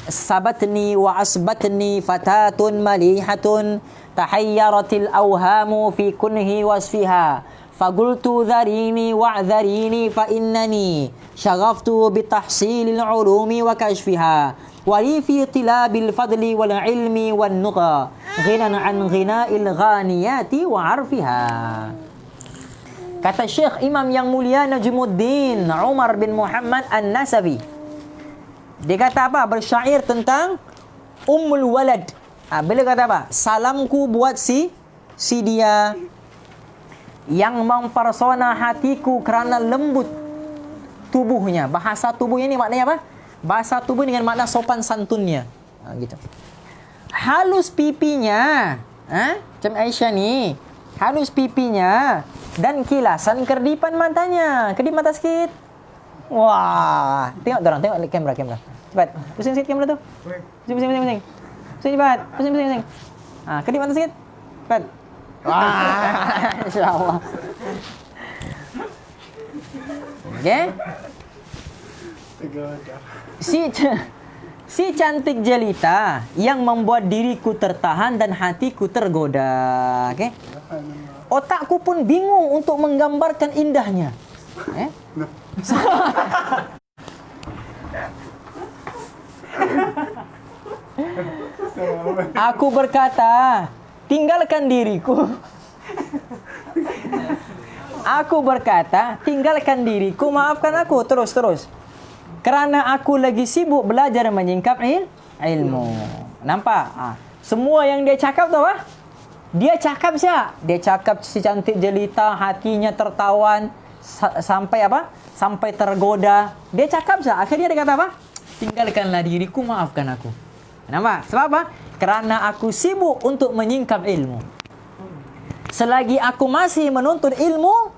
sabatni wa asbatni fatatun malihatun tahayyaratil awhamu fi kunhi wasfiha faqultu dharini wa'dharini fa innani shaghaftu bi tahsilil ulumi wa kashfiha wa li fi tilabil fadli wal ilmi wan nugha ghinan an ghina'il ghaniyati wa arfiha. Kata Syekh Imam yang mulia Najmuddin Umar bin Muhammad An-Nasafi. Dia kata apa? Bersyair tentang Ummul Walad. Bila kata apa? Salamku buat si dia yang mempersona hatiku kerana lembut tubuhnya. Bahasa tubuhnya ni maknanya apa? Bahasa tubuh dengan makna sopan santunnya. Gitu. Halus pipinya. Macam Aisyah ni. Halus pipinya. Dan kilasan kerdipan matanya. Kedip mata sikit. Wah. Tengok dorang. Tengok kamera. Cepat. Pusing sikit kamera tu. Pusing. Pusing cepat. Pusing. Kedip mata sikit. Cepat. Wah. InsyaAllah. Okay. Si cantik jelita yang membuat diriku tertahan dan hatiku tergoda. Okay. Otakku pun bingung untuk menggambarkan indahnya. Aku berkata, tinggalkan diriku. Aku berkata, tinggalkan diriku, maafkan aku. Terus. Kerana aku lagi sibuk belajar menyingkap ilmu. Nampak? Semua yang dia cakap tu apa? Dia cakap siapa? Dia cakap si cantik jelita, hatinya tertawan sampai apa? Sampai tergoda. Dia cakap siapa? Akhirnya dia kata apa? Tinggalkanlah diriku, maafkan aku. Nampak? Sebab apa? Kerana aku sibuk untuk menyingkap ilmu. Selagi aku masih menuntut ilmu,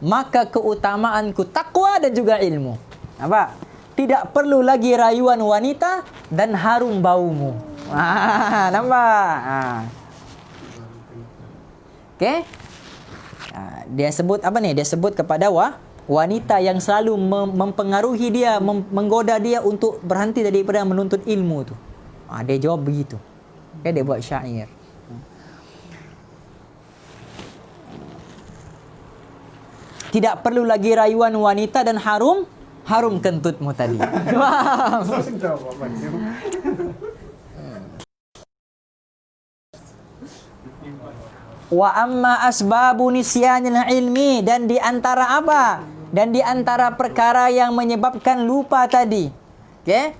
maka keutamaanku takwa dan juga ilmu. Nampak? Tidak perlu lagi rayuan wanita dan harum baumu. Nampak? Okey. Dia sebut apa ni? Dia sebut kepada wanita yang selalu mempengaruhi dia, menggoda dia untuk berhenti daripada menuntut ilmu tu. Dia jawab begitu. Okay, dia buat syair. Tidak perlu lagi rayuan wanita dan harum kentutmu tadi. Wa amma asbabu nisyanil ilmi, dan di antara apa? Dan di antara perkara yang menyebabkan lupa tadi. Okey?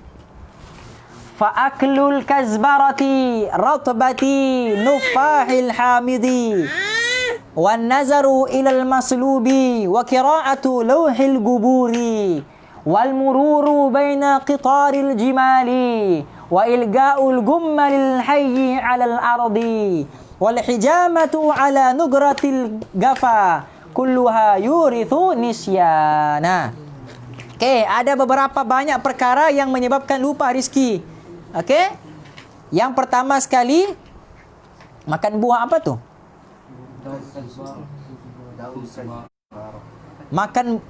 Fa aklul kazbarati ratbati nufahil hamidi wan nazaru ilal maslubi wa qira'atu lawhil guburi wal mururu baina qitaril jimali wa ilga'ul gummalil hayyi 'alal ardi wal hijamatu 'ala nugratil gafa kulluha yurithu nisyana. Okey, ada beberapa banyak perkara yang menyebabkan lupa rezeki. Okey? Yang pertama sekali, makan buah apa tu? Makan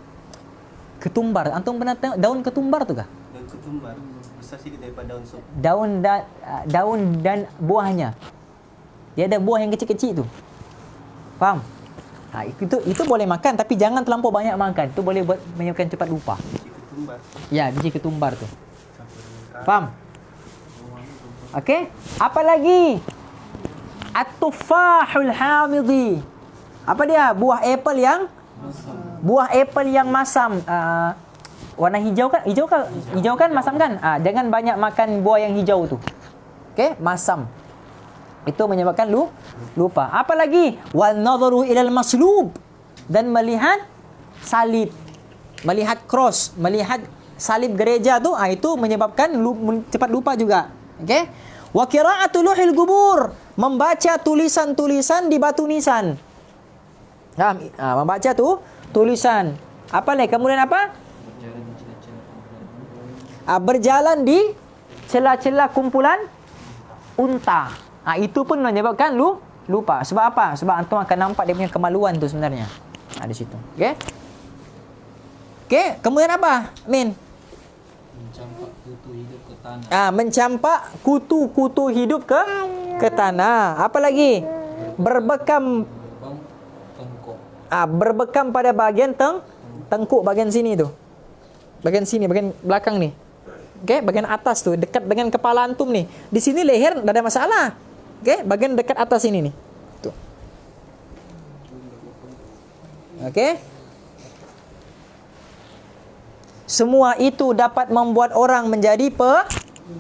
ketumbar. Antum pernah tengok daun ketumbar tu kah? Daun ketumbar besar sikit daripada daun sop. Daun dan buahnya. Dia ada buah yang kecil-kecil tu. Faham? Itu boleh makan tapi jangan terlampau banyak makan. Itu boleh buat menyebabkan cepat lupa. Biji ketumbar. Ya, biji ketumbar tu. Campur dengan karam. Faham? Okey. Apa lagi? At-tufahul hamidi. Apa dia? Buah apple yang masam. Warna hijau kan? Hijau kan masam kan? Jangan banyak makan buah yang hijau tu. Okey, masam. Itu menyebabkan lupa. Apa lagi? Wal nadharu ilal maslub, dan melihat salib, melihat cross, melihat salib gereja tu, itu menyebabkan cepat lupa juga. Okey? Wa qira'atu luhil gubur, membaca tulisan-tulisan di batu nisan. Membaca tu tulisan. Apa lagi? Kemudian apa? Berjalan di celah-celah kumpulan unta. Itu pun menyebabkan lupa. Sebab apa? Sebab antum akan nampak dia punya kemaluan tu sebenarnya. Di situ. Okey? Okey, kemudian apa? Min. Mencampak kutu hidup ke tanah. Mencampak kutu-kutu hidup ke tanah. Apa lagi? Berbekam Tengkuk. berbekam pada bahagian tengkuk bahagian sini tu. Bahagian sini, bahagian belakang ni. Okey, bahagian atas tu dekat dengan kepala antum ni. Di sini leher tak ada masalah. Okey, bahagian dekat atas ini ni. Tu. Okey. Semua itu dapat membuat orang menjadi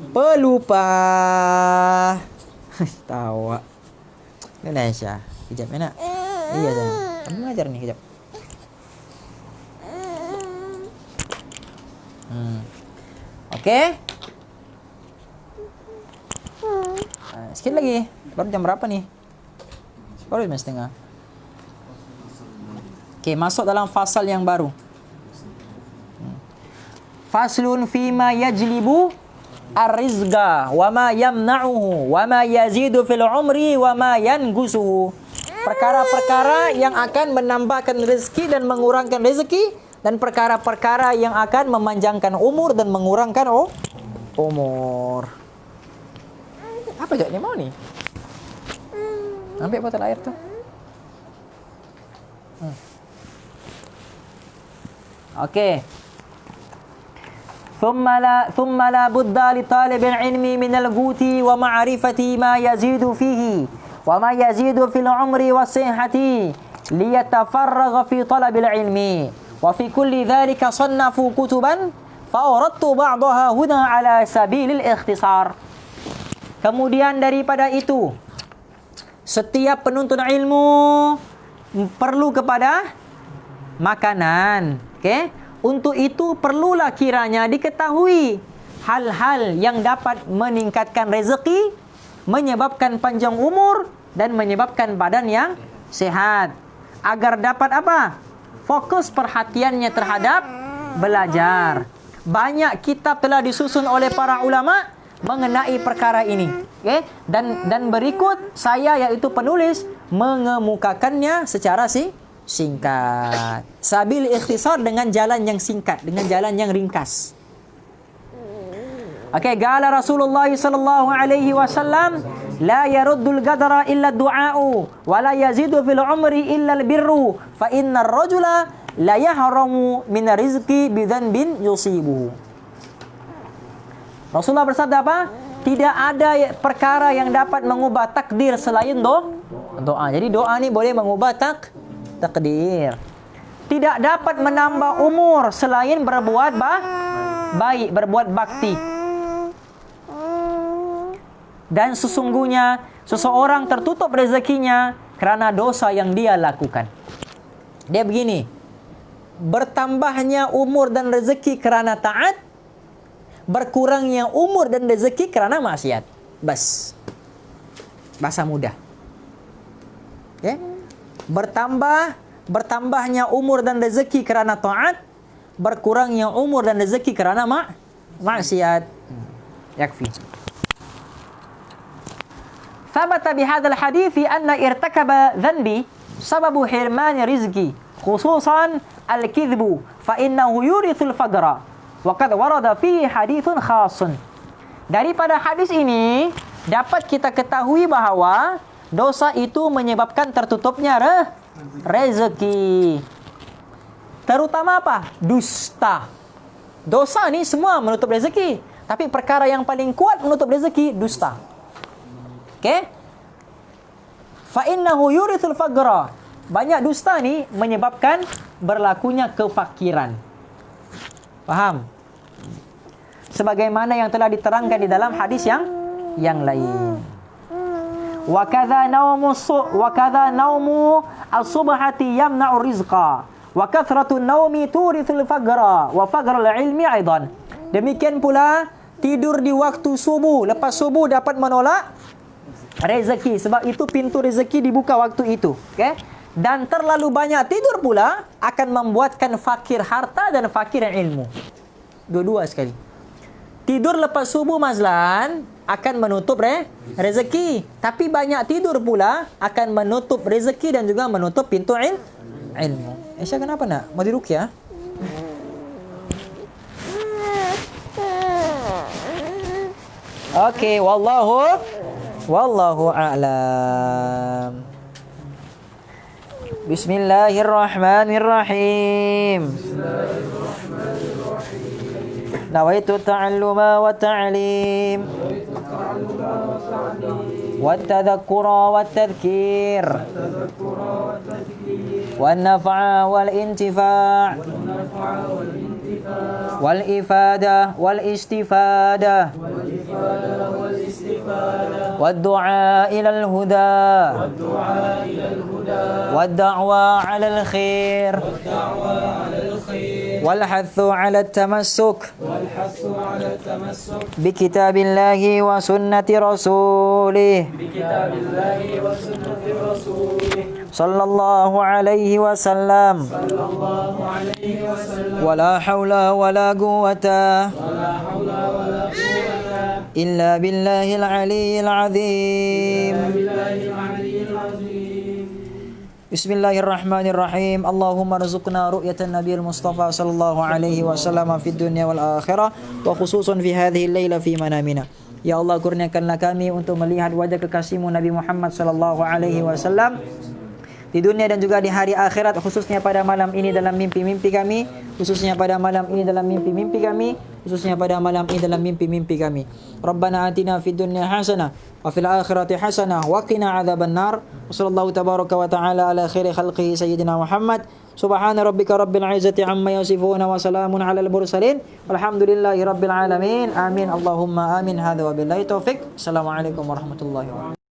pelupa. Tawa. Indonesia. Kejap enak. Iya sayang. Kamu ngajar ni kejap. Okey. Sikit lagi. Baru jam berapa ni? Baru jam setengah. Okey, masuk dalam fasal yang baru. Faslun fima yajlibu ar-rizqa wa ma yamna'uhu wa ma yazidu fil umri wa ma yangusuhu. Perkara-perkara yang akan menambahkan rezeki dan mengurangkan rezeki, dan perkara-perkara yang akan memanjangkan umur dan mengurangkan umur. Apa je ni mau ni? Ambil botol air tu. Okey. ثم لا بد لطالب العلم من الغوث ومعرفة ما يزيد فيه وما يزيد في العمر والصحة ليتفرغ في طلب العلم وفي كل ذلك صنفوا كتبا فأردت بعضها هنا على سبيل الاختصار. Kemudian daripada itu, setiap penuntut ilmu perlu kepada makanan. Okey? Untuk itu perlulah kiranya diketahui hal-hal yang dapat meningkatkan rezeki, menyebabkan panjang umur dan menyebabkan badan yang sehat, agar dapat apa? Fokus perhatiannya terhadap belajar. Banyak kitab telah disusun oleh para ulama mengenai perkara ini. Okay? Dan berikut saya iaitu penulis mengemukakannya secara singkat. Sabil ikhtisar, dengan jalan yang singkat, dengan jalan yang ringkas. Okey, qala Rasulullah sallallahu alaihi wasallam, la yaruddul qadara illa du'a'u wa la yazidu fil umri illa al birru fa innar rajula la yahramu min rizqi bi dhanbin yusibuhu. Rasulullah bersabda apa? Tidak ada perkara yang dapat mengubah takdir selain doa. Jadi doa ni boleh mengubah takdir. Tidak dapat menambah umur selain berbuat baik, berbuat bakti. Dan sesungguhnya seseorang tertutup rezekinya kerana dosa yang dia lakukan. Dia begini, bertambahnya umur dan rezeki kerana taat, berkurangnya umur dan rezeki kerana maksiat. Bas. Bahasa mudah. Okay? Bertambahnya umur dan rezeki kerana taat, berkurangnya umur dan rezeki kerana maksiat. Yakfi. ثبت بهذا الحديث أن ارتكب ذنبي سبب حرمان رزقي خصوصا الكذب فإنه يورث الفقر وقد ورد فيه حديث خاص. Daripada hadis ini dapat kita ketahui bahawa dosa itu menyebabkan tertutupnya rezeki. Terutama apa? Dusta. Dosa ni semua menutup rezeki, tapi perkara yang paling kuat menutup rezeki dusta. Okey? Fa innahu yurithul faqra. Banyak dusta ni menyebabkan berlakunya kefakiran. Faham? Sebagaimana yang telah diterangkan di dalam hadis yang lain. Wa kadza naumu as-subhati yamna'u rizqa wa kathratu an-naumi turithul faqra wa faqrul ilmi aidan. Demikian pula tidur di waktu subuh, lepas subuh dapat menolak rezeki, sebab itu pintu rezeki dibuka waktu itu. Okay? Dan terlalu banyak tidur pula akan membuatkan fakir harta dan fakir ilmu. Dua-dua sekali. Tidur lepas subuh Mazlan akan menutup rezeki, tapi banyak tidur pula akan menutup rezeki dan juga menutup pintu ilmu. Aisyah kenapa nak? Mau diruqyah? Okey, wallahu a'lam. Bismillahirrahmanirrahim. Nawaitu ta'alluma wa ta'lim wa tadhakkura wa tadhkir wa nafa'a wal intifa' wal ifada wal istifada wad du'a ila al huda wad da'wa 'ala al khair wal hathu 'ala at tamassuk bi kitabillahi wa sunnati rasulih sallallahu alaihi wasallam. Wala haula wala quwwata illa billahil aliyyil azim. Bismillahirrahmanirrahim. Allahumma rizqna ru'yatan nabiyil mustafa sallallahu alaihi wasallam fid dunya wal akhirah wa khususan fi hadhihi al-laila fi manamina. Ya Allah, kurniakanlah kami untuk melihat wajah kekasihmu Nabi Muhammad sallallahu alaihi wasallam di dunia dan juga di hari akhirat, khususnya pada malam ini dalam mimpi-mimpi kami, khususnya pada malam ini dalam mimpi-mimpi kami, khususnya pada malam ini dalam mimpi-mimpi kami. Rabbana atina fid dunya hasanah wa fil akhirati hasanah wa qina adzabannar. Wassallallahu tabaraka wa ta'ala ala khairi khalqihi sayyidina Muhammad. Subhana rabbika rabbil izzati amma yasifun wa salamun alal mursalin. Walhamdulillahi rabbil alamin. Amin. Allahumma amin. Hadza wa billahi taufik. Assalamualaikum warahmatullahi wabarakatuh.